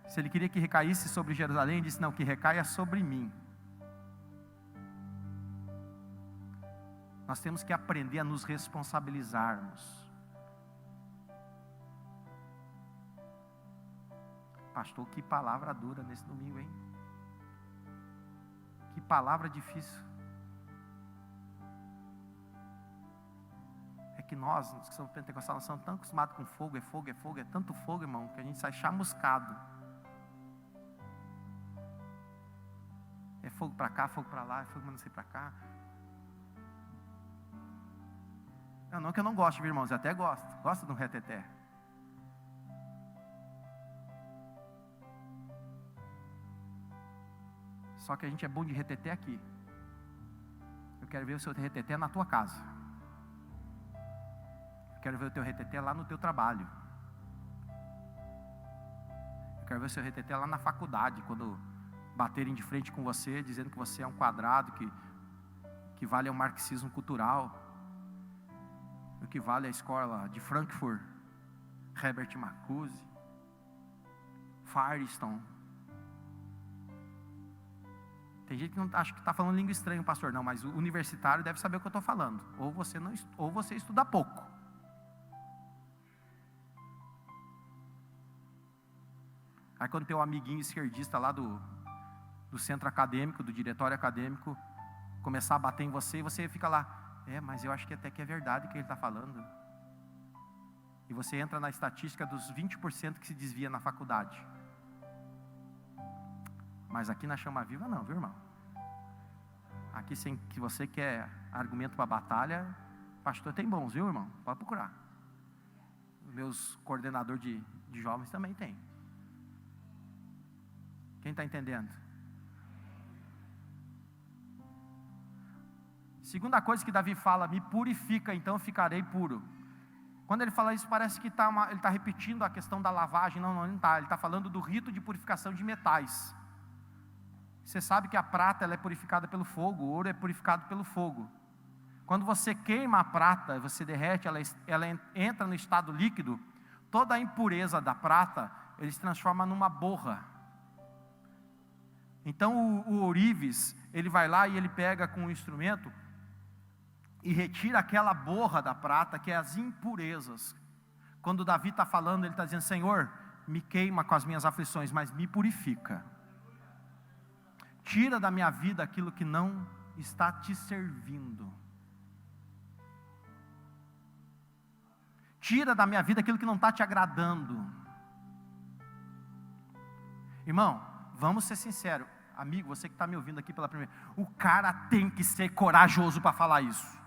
se ele queria que recaísse sobre Jerusalém, ele disse, não, que recaia sobre mim. Nós temos que aprender a nos responsabilizarmos. Pastor, que palavra dura nesse domingo, hein? Que palavra difícil. É que nós que somos pentecostais, nós somos tão acostumados com fogo, é tanto fogo, irmão, que a gente sai chamuscado. É fogo para cá, fogo para lá, é fogo não sei para cá. Não que eu não gosto, irmãos, eu até gosto de um reteté. Só que a gente é bom de reteté aqui. Eu quero ver o seu reteté na tua casa. Eu quero ver o teu reteté lá no teu trabalho. Eu quero ver o seu reteté lá na faculdade, quando baterem de frente com você, dizendo que você é um quadrado, que vale ao marxismo cultural, o que vale a escola de Frankfurt, Herbert Marcuse, Firestone. Tem gente que não acha que está falando língua estranha, pastor. Não, mas o universitário deve saber o que eu estou falando. Ou você estuda pouco. Aí quando tem um amiguinho esquerdista lá do centro acadêmico, do diretório acadêmico, começar a bater em você, e você fica lá, mas eu acho que até que é verdade o que ele está falando. E você entra na estatística dos 20% que se desvia na faculdade. Mas aqui na Chama Viva não, viu, irmão? Aqui, se você quer argumento para a batalha, pastor tem bons, viu, irmão? Pode procurar. Os meus coordenadores de jovens também tem. Quem está entendendo? Segunda coisa que Davi fala, me purifica, então ficarei puro. Quando ele fala isso, parece que ele está repetindo a questão da lavagem. Não, ele não está. Ele está falando do rito de purificação de metais. Você sabe que a prata ela é purificada pelo fogo, o ouro é purificado pelo fogo. Quando você queima a prata, você derrete, ela entra no estado líquido, toda a impureza da prata, ele se transforma numa borra. Então o ourives, ele vai lá e ele pega com um instrumento e retira aquela borra da prata, que é as impurezas. Quando Davi está falando, ele está dizendo, Senhor, me queima com as minhas aflições, mas me purifica. Tira da minha vida aquilo que não está te servindo. Tira da minha vida aquilo que não está te agradando. Irmão, vamos ser sinceros. Amigo, você que está me ouvindo aqui pela primeira vez, o cara tem que ser corajoso para falar isso.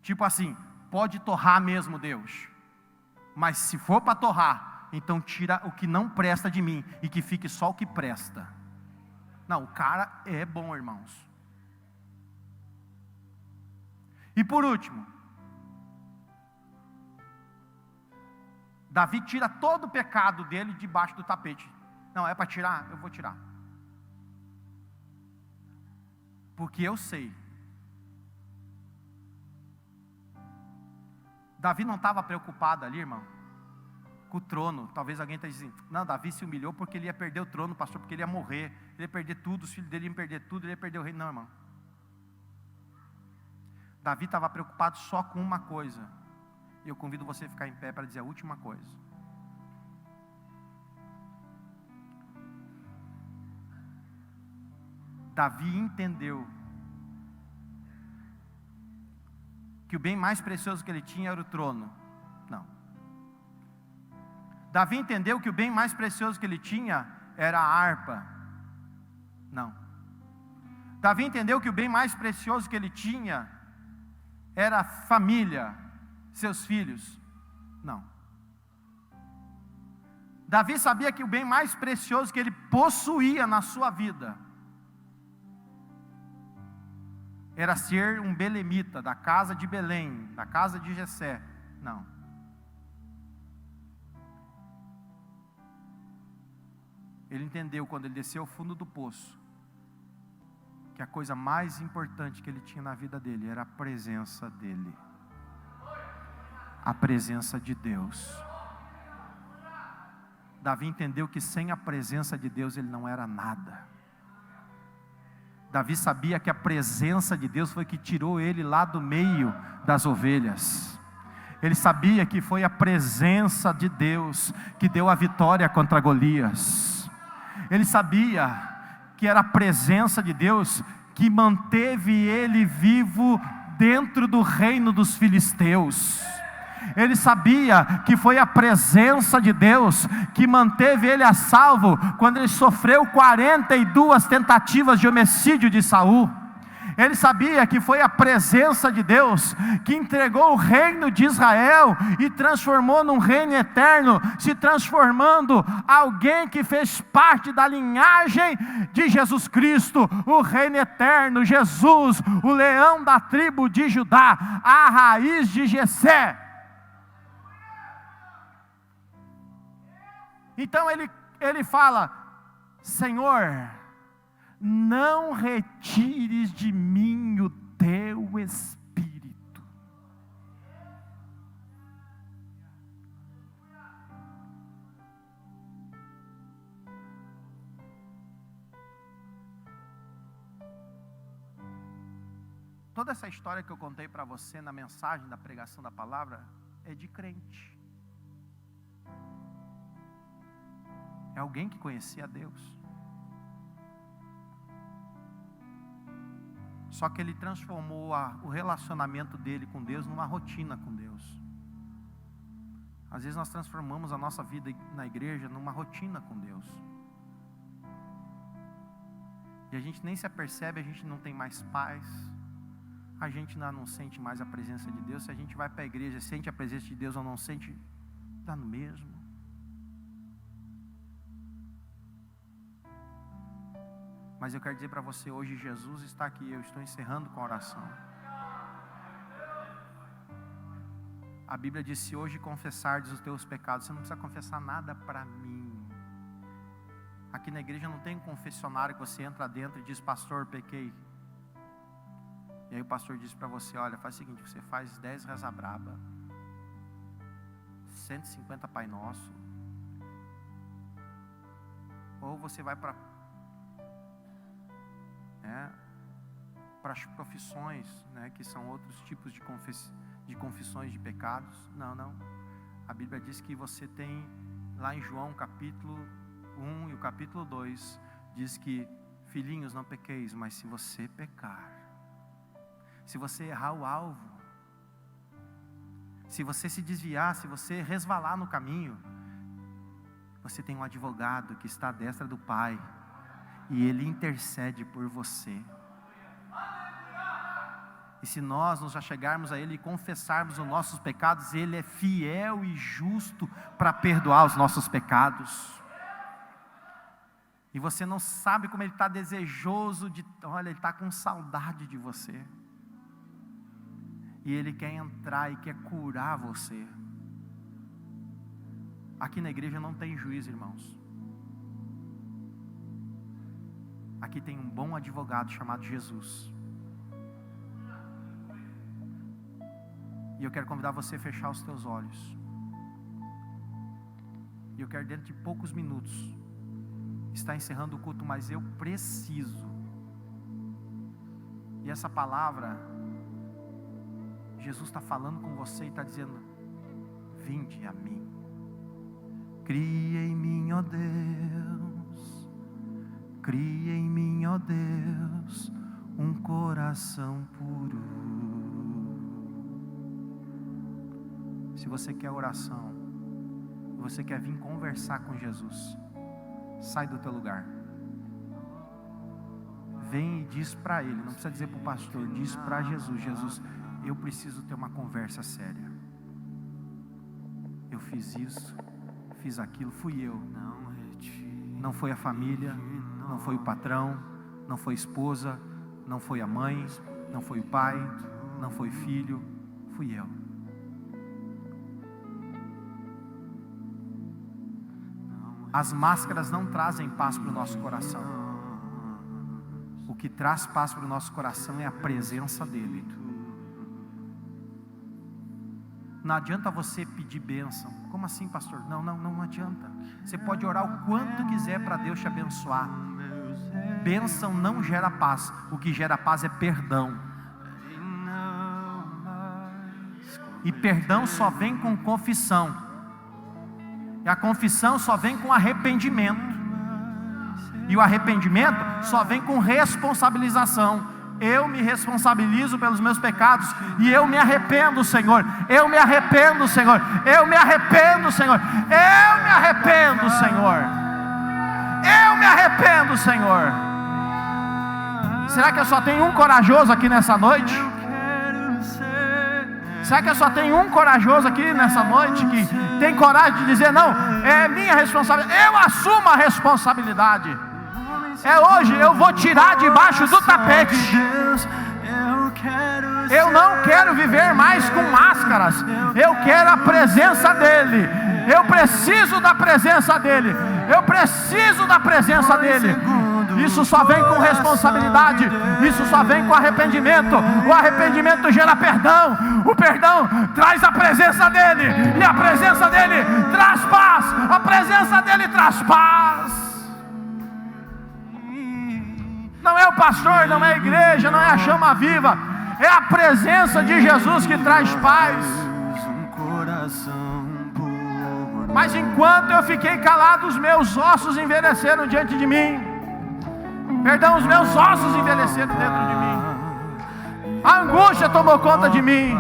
Tipo assim, pode torrar mesmo, Deus. Mas se for para torrar, então tira o que não presta de mim e que fique só o que presta. Não, o cara é bom, irmãos. E por último, Davi tira todo o pecado dele debaixo do tapete. Não, é para tirar? Eu vou tirar. Porque eu sei. Davi não estava preocupado ali, irmão, com o trono. Talvez alguém esteja dizendo, não, Davi se humilhou porque ele ia perder o trono, pastor, porque ele ia morrer, ele ia perder tudo, os filhos dele iam perder tudo, ele ia perder o reino. Não, irmão. Davi estava preocupado só com uma coisa. E eu convido você a ficar em pé para dizer a última coisa. Davi entendeu que o bem mais precioso que ele tinha era o trono. Não. Davi entendeu que o bem mais precioso que ele tinha era a harpa. Não. Davi entendeu que o bem mais precioso que ele tinha era a família, seus filhos. Não. Davi sabia que o bem mais precioso que ele possuía na sua vida era ser um belemita, da casa de Belém, da casa de Jessé. Não. Ele entendeu quando ele desceu ao fundo do poço, que a coisa mais importante que ele tinha na vida dele era a presença dele. A presença de Deus. Davi entendeu que sem a presença de Deus ele não era nada. Davi sabia que a presença de Deus foi que tirou ele lá do meio das ovelhas. Ele sabia que foi a presença de Deus que deu a vitória contra Golias. Ele sabia que era a presença de Deus que manteve ele vivo dentro do reino dos filisteus. Ele sabia que foi a presença de Deus que manteve ele a salvo quando ele sofreu 42 tentativas de homicídio de Saul. Ele sabia que foi a presença de Deus que entregou o reino de Israel e transformou num reino eterno, se transformando alguém que fez parte da linhagem de Jesus Cristo, o reino eterno, Jesus, o leão da tribo de Judá, a raiz de Jessé. Então ele fala: Senhor, não retires de mim o teu Espírito. Toda essa história que eu contei para você na mensagem da pregação da palavra é de crente. É alguém que conhecia Deus. Só que ele transformou o relacionamento dele com Deus numa rotina com Deus. Às vezes nós transformamos a nossa vida na igreja numa rotina com Deus. E a gente nem se apercebe, a gente não tem mais paz. A gente não sente mais a presença de Deus. Se a gente vai para a igreja, sente a presença de Deus ou não sente, dá no mesmo. Mas eu quero dizer para você, hoje Jesus está aqui, eu estou encerrando com a oração. A Bíblia diz: se hoje confessares os teus pecados, você não precisa confessar nada para mim. Aqui na igreja não tem um confessionário que você entra dentro e diz: pastor, pequei. E aí o pastor diz para você: olha, faz o seguinte, você faz 10 reza braba, 150 Pai Nosso, ou você vai para as profissões, que são outros tipos de confissões de pecados. Não. A Bíblia diz que você tem, lá em João capítulo 1 e o capítulo 2, diz que, filhinhos, não pequeis, mas se você pecar, se você errar o alvo, se você se desviar, se você resvalar no caminho, você tem um advogado que está à destra do Pai, e ele intercede por você. E se nós nos achegarmos a Ele e confessarmos os nossos pecados, Ele é fiel e justo para perdoar os nossos pecados. E você não sabe como Ele está desejoso olha, Ele está com saudade de você. E Ele quer entrar e quer curar você. Aqui na igreja não tem juiz, irmãos. Aqui tem um bom advogado chamado Jesus. E eu quero convidar você a fechar os teus olhos. E eu quero, dentro de poucos minutos, estar encerrando o culto, mas eu preciso. E essa palavra Jesus está falando com você e está dizendo: vinde a mim. Cria em mim, ó Deus, cria em mim, ó Deus, um coração puro. Se você quer oração, você quer vir conversar com Jesus, sai do teu lugar. Vem e diz para Ele, não precisa dizer para o pastor, diz para Jesus: Jesus, eu preciso ter uma conversa séria. Eu fiz isso, fiz aquilo, fui eu. Não foi a família, não foi o patrão, não foi a esposa, não foi a mãe, não foi o pai, não foi o filho, fui eu. As máscaras não trazem paz para o nosso coração. O que traz paz para o nosso coração é a presença dEle. Não adianta você pedir bênção. Como assim, pastor? Não adianta. Você pode orar o quanto quiser para Deus te abençoar. Bênção não gera paz. O que gera paz é perdão. E perdão só vem com confissão. E a confissão só vem com arrependimento. E o arrependimento só vem com responsabilização. Eu me responsabilizo pelos meus pecados. E eu me arrependo, Senhor. Eu me arrependo, Senhor. Eu me arrependo, Senhor. Eu me arrependo, Senhor. Eu me arrependo, Senhor. Será que eu só tenho um corajoso aqui nessa noite? Será que eu só tenho um corajoso aqui nessa noite que tem coragem de dizer: não, é minha responsabilidade, eu assumo a responsabilidade. É hoje, eu vou tirar debaixo do tapete. Eu não quero viver mais com máscaras. Eu quero a presença dEle. Eu preciso da presença dEle. Eu preciso da presença dEle. Isso só vem com responsabilidade. Isso só vem com arrependimento. O arrependimento gera perdão. O perdão traz a presença dEle. E a presença dEle traz paz. A presença dEle traz paz. Não é o pastor, não é a igreja, não é a chama viva. É a presença de Jesus que traz paz. Mas enquanto eu fiquei calado, os meus ossos envelheceram diante de mim. Perdão, os meus ossos envelheceram dentro de mim. A angústia tomou conta de mim.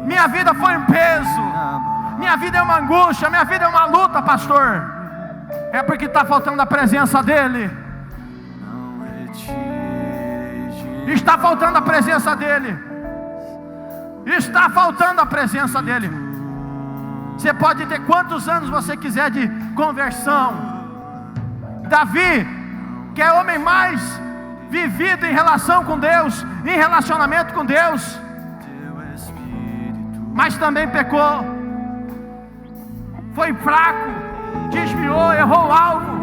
Minha vida foi um peso. Minha vida é uma angústia, minha vida é uma luta, pastor. É porque está faltando a presença dEle. Está faltando a presença dEle. Está faltando a presença dEle. Você pode ter quantos anos você quiser de conversão. Davi, que é o homem mais vivido em relação com Deus, em relacionamento com Deus, mas também pecou, foi fraco, desviou, errou o alvo.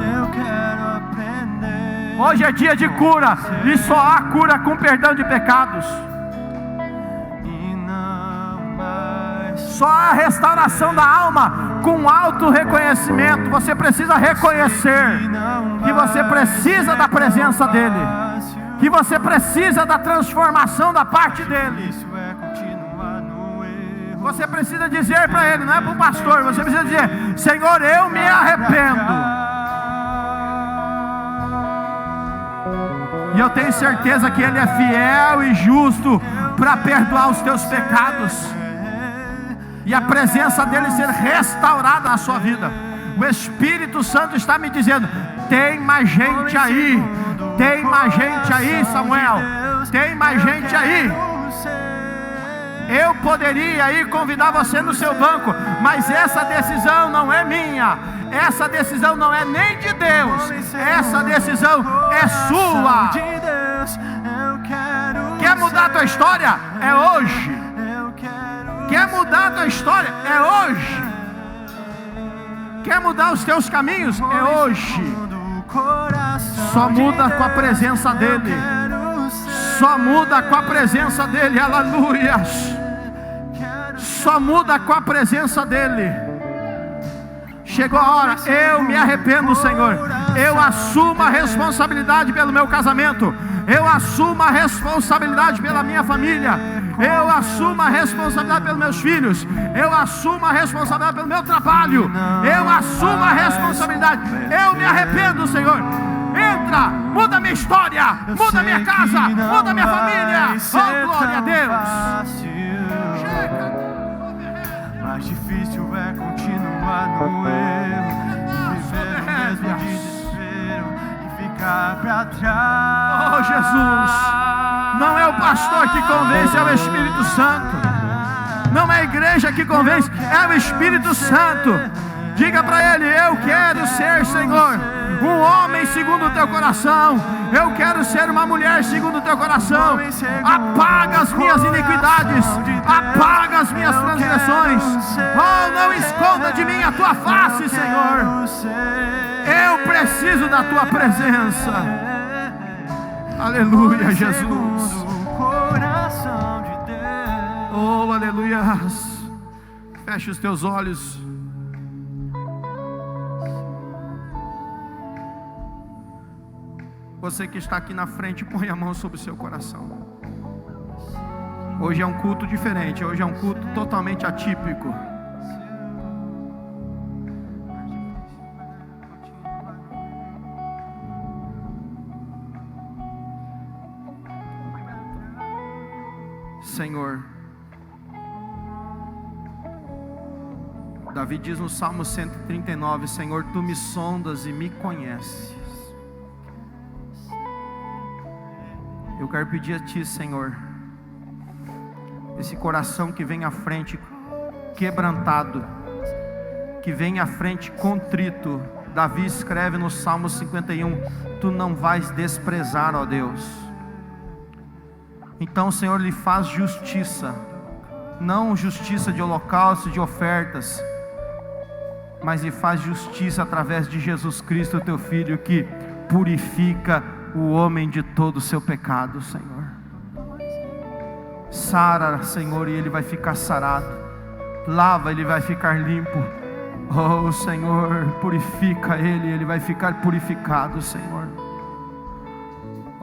Hoje é dia de cura, e só há cura com perdão de pecados. Só há restauração da alma com auto-reconhecimento. Você precisa reconhecer que você precisa da presença dEle, que você precisa da transformação da parte dEle. Você precisa dizer para Ele, não é para o pastor, você precisa dizer: Senhor, eu me arrependo. E eu tenho certeza que Ele é fiel e justo para perdoar os teus pecados. E a presença dEle ser restaurada na sua vida. O Espírito Santo está me dizendo: tem mais gente aí. Tem mais gente aí, Samuel. Tem mais gente aí. Eu poderia ir convidar você no seu banco, mas essa decisão não é minha. Essa decisão não é nem de Deus. Essa decisão é sua. Quer mudar a tua história? É hoje. Quer mudar a tua história? É hoje. Quer mudar os teus caminhos? É hoje. Só muda com a presença dEle. Só muda com a presença dEle. Aleluia. Só muda com a presença dEle. Chegou a hora, eu me arrependo, Senhor. Eu assumo a responsabilidade pelo meu casamento. Eu assumo a responsabilidade pela minha família. Eu assumo a responsabilidade pelos meus filhos. Eu assumo a responsabilidade pelo meu trabalho. Eu assumo a responsabilidade. Eu me arrependo, Senhor. Entra, muda minha história, muda minha casa, muda minha família. Oh, glória a Deus. Chega. Mais difícil é continuar no erro, viver o mesmo desespero e ficar pra trás. Oh, Jesus, não é o pastor que convence, é o Espírito Santo. Não é a igreja que convence, é o Espírito Santo. Diga para ele: eu quero ser, Senhor, um homem segundo o teu coração. Eu quero ser uma mulher segundo o teu coração. Apaga as minhas iniquidades, apaga as minhas transgressões. Oh, não esconda de mim a tua face, Senhor. Eu preciso da tua presença. Aleluia, Jesus. Oh, aleluia. Feche os teus olhos. Você que está aqui na frente, põe a mão sobre o seu coração. Hoje é um culto diferente, hoje é um culto totalmente atípico. Senhor, Davi diz no Salmo 139, Senhor, tu me sondas e me conheces. Eu quero pedir a Ti, Senhor, esse coração que vem à frente quebrantado, que vem à frente contrito. Davi escreve no Salmo 51, Tu não vais desprezar, ó Deus. Então, Senhor, lhe faz justiça, não justiça de holocausto, de ofertas, mas lhe faz justiça através de Jesus Cristo, Teu Filho, que purifica o homem de todo o seu pecado, Senhor. Sara, Senhor, e ele vai ficar sarado. Lava, ele vai ficar limpo. Oh, Senhor, purifica ele vai ficar purificado, Senhor.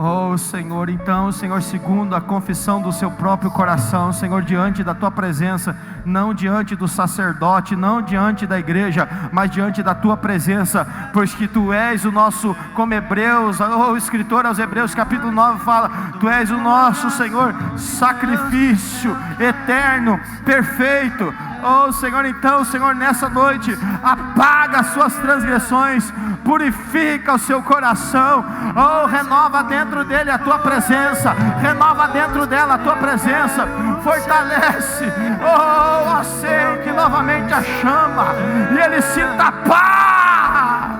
Oh, Senhor, então, Senhor, segundo a confissão do seu próprio coração, Senhor, diante da Tua presença, não diante do sacerdote, não diante da igreja, mas diante da Tua presença, pois que Tu és o nosso, como Hebreus, o escritor aos Hebreus capítulo 9 fala, Tu és o nosso, Senhor, sacrifício eterno, perfeito. Oh, Senhor, então, Senhor, nessa noite, apaga as suas transgressões, purifica o seu coração. Oh, renova dentro dele a Tua presença, renova dentro dela a Tua presença, fortalece. Oh, acende novamente a chama, e ele sinta paz.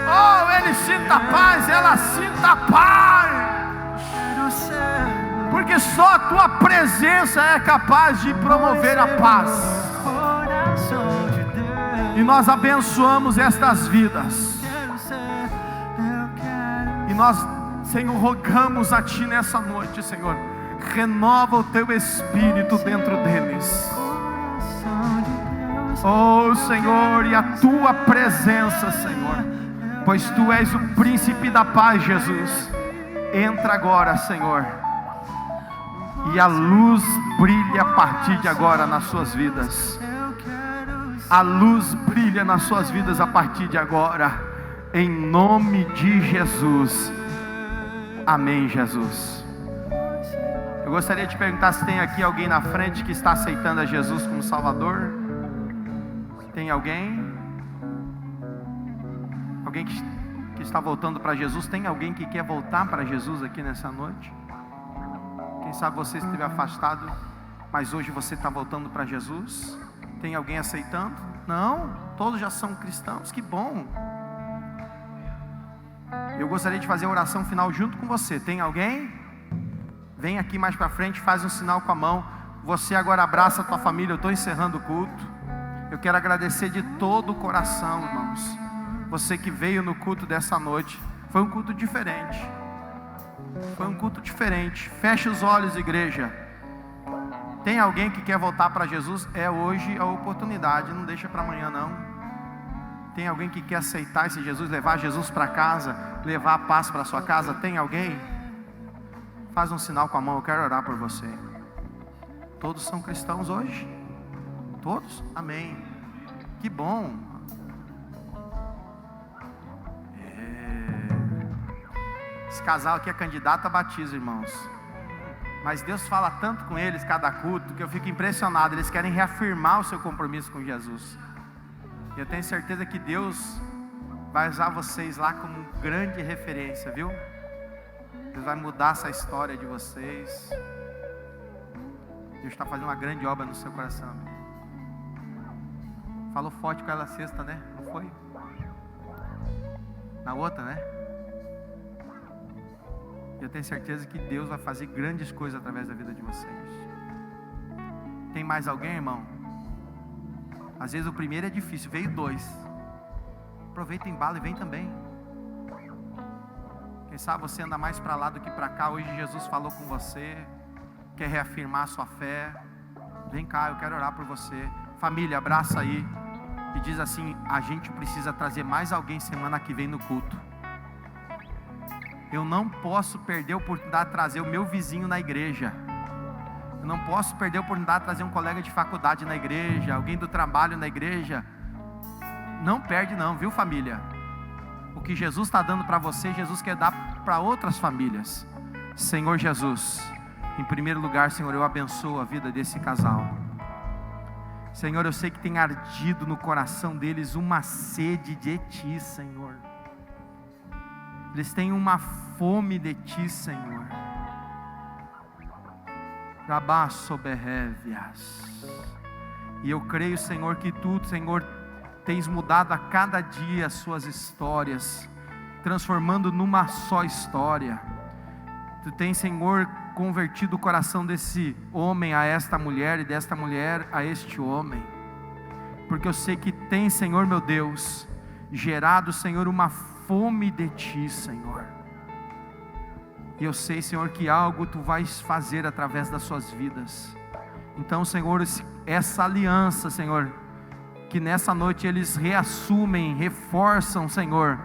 Oh, ele sinta paz, ela sinta paz, porque só a Tua presença é capaz de promover a paz. E nós abençoamos estas vidas, e nós, Senhor, rogamos a Ti nessa noite, Senhor, renova o Teu Espírito dentro deles. Oh, Senhor, e a Tua presença, Senhor, pois Tu és o príncipe da paz, Jesus. Entra agora, Senhor, e a luz brilha a partir de agora nas suas vidas. A luz brilha nas suas vidas a partir de agora, em nome de Jesus. Amém, Jesus. Eu gostaria de perguntar se tem aqui alguém na frente que está aceitando a Jesus como Salvador. Tem alguém? Alguém que está voltando para Jesus? Tem alguém que quer voltar para Jesus aqui nessa noite? Quem sabe você esteve afastado, mas hoje você está voltando para Jesus? Tem alguém aceitando? Não? Todos já são cristãos? Que bom! Eu gostaria de fazer a oração final junto com você. Tem alguém? Vem aqui mais para frente, faz um sinal com a mão. Você agora abraça a tua família. Eu estou encerrando o culto. Eu quero agradecer de todo o coração, irmãos, você que veio no culto dessa noite. Foi um culto diferente. Foi um culto diferente. Feche os olhos, igreja. Tem alguém que quer voltar para Jesus? É hoje a oportunidade, não deixa para amanhã não. Tem alguém que quer aceitar esse Jesus, levar Jesus para casa, levar a paz para sua casa? Tem alguém? Faz um sinal com a mão, eu quero orar por você. Todos são cristãos hoje? Todos? Amém. Que bom. Esse casal aqui é candidato a batismo, irmãos. Mas Deus fala tanto com eles cada culto que eu fico impressionado. Eles querem reafirmar o seu compromisso com Jesus. Eu tenho certeza que Deus vai usar vocês lá como grande referência, viu? Deus vai mudar essa história de vocês. Deus está fazendo uma grande obra no seu coração. Falou forte com ela sexta, né? Não foi? Na outra, né? Eu tenho certeza que Deus vai fazer grandes coisas através da vida de vocês. Tem mais alguém, irmão? Às vezes o primeiro é difícil, veio 2. Aproveita o embalo e vem também. Quem sabe você anda mais para lá do que para cá. Hoje Jesus falou com você, quer reafirmar a sua fé. Vem cá, eu quero orar por você. Família, abraça aí e diz assim: a gente precisa trazer mais alguém semana que vem no culto. Eu não posso perder a oportunidade de trazer o meu vizinho na igreja. Eu não posso perder a oportunidade de trazer um colega de faculdade na igreja, alguém do trabalho na igreja. Não perde não, viu, família? O que Jesus está dando para você, Jesus quer dar para outras famílias. Senhor Jesus, em primeiro lugar, Senhor, eu abençoo a vida desse casal. Senhor, eu sei que tem ardido no coração deles uma sede de Ti, Senhor. Eles têm uma fome de Ti, Senhor. E eu creio, Senhor, que Tu, Senhor, tens mudado a cada dia as suas histórias, transformando numa só história. Tu tens, Senhor, convertido o coração desse homem a esta mulher, e desta mulher a este homem, porque eu sei que tem, Senhor meu Deus, gerado, Senhor, uma fome de Ti, Senhor. E eu sei, Senhor, que algo Tu vais fazer através das suas vidas. Então, Senhor, essa aliança, Senhor, que nessa noite eles reassumem, reforçam, Senhor,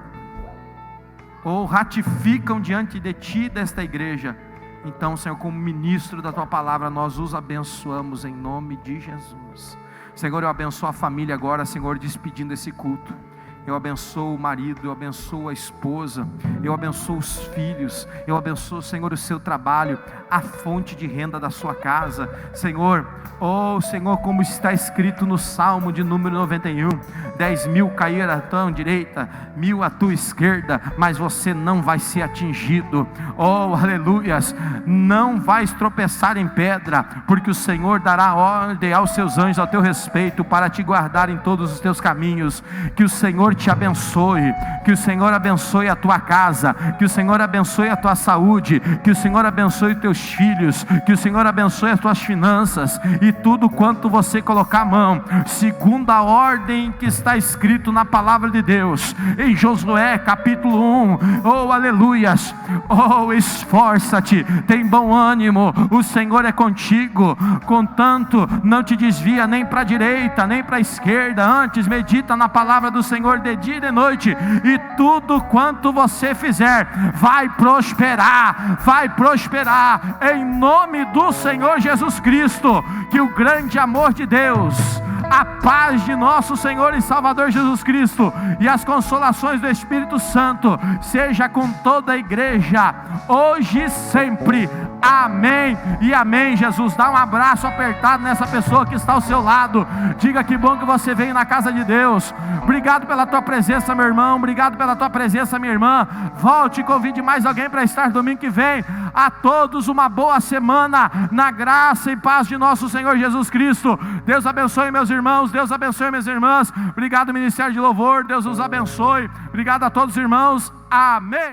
ou ratificam diante de Ti, desta igreja. Então, Senhor, como ministro da Tua palavra, nós os abençoamos em nome de Jesus. Senhor, eu abençoo a família agora, Senhor, despedindo esse culto. Eu abençoo o marido, eu abençoo a esposa, eu abençoo os filhos, eu abençoo, Senhor, o seu trabalho, a fonte de renda da sua casa, Senhor. Oh, Senhor, como está escrito no Salmo de número 91, 10.000 cairão à tua direita, 1.000 à tua esquerda, mas você não vai ser atingido. Oh, aleluias, não vais tropeçar em pedra, porque o Senhor dará ordem aos seus anjos ao teu respeito, para te guardar em todos os teus caminhos. Que o Senhor te abençoe, que o Senhor abençoe a tua casa, que o Senhor abençoe a tua saúde, que o Senhor abençoe os teus filhos, que o Senhor abençoe as tuas finanças, e tudo quanto você colocar a mão, segundo a ordem que está escrito na palavra de Deus, em Josué capítulo 1, oh aleluias, oh esforça-te, tem bom ânimo, o Senhor é contigo, contanto não te desvia nem para a direita, nem para a esquerda, antes medita na palavra do Senhor de dia e de noite, e tudo quanto você fizer, vai prosperar, em nome do Senhor Jesus Cristo. Que o grande amor de Deus, a paz de nosso Senhor e Salvador Jesus Cristo, e as consolações do Espírito Santo, seja com toda a igreja, hoje e sempre. Amém e amém. Jesus, dá um abraço apertado nessa pessoa que está ao seu lado. Diga: que bom que você veio na casa de Deus. Obrigado pela tua presença, meu irmão. Obrigado pela tua presença, minha irmã. Volte e convide mais alguém para estar domingo que vem. A todos uma boa semana, na graça e paz de nosso Senhor Jesus Cristo. Deus abençoe meus irmãos, Deus abençoe minhas irmãs. Obrigado, Ministério de Louvor, Deus os abençoe. Obrigado a todos os irmãos. Amém.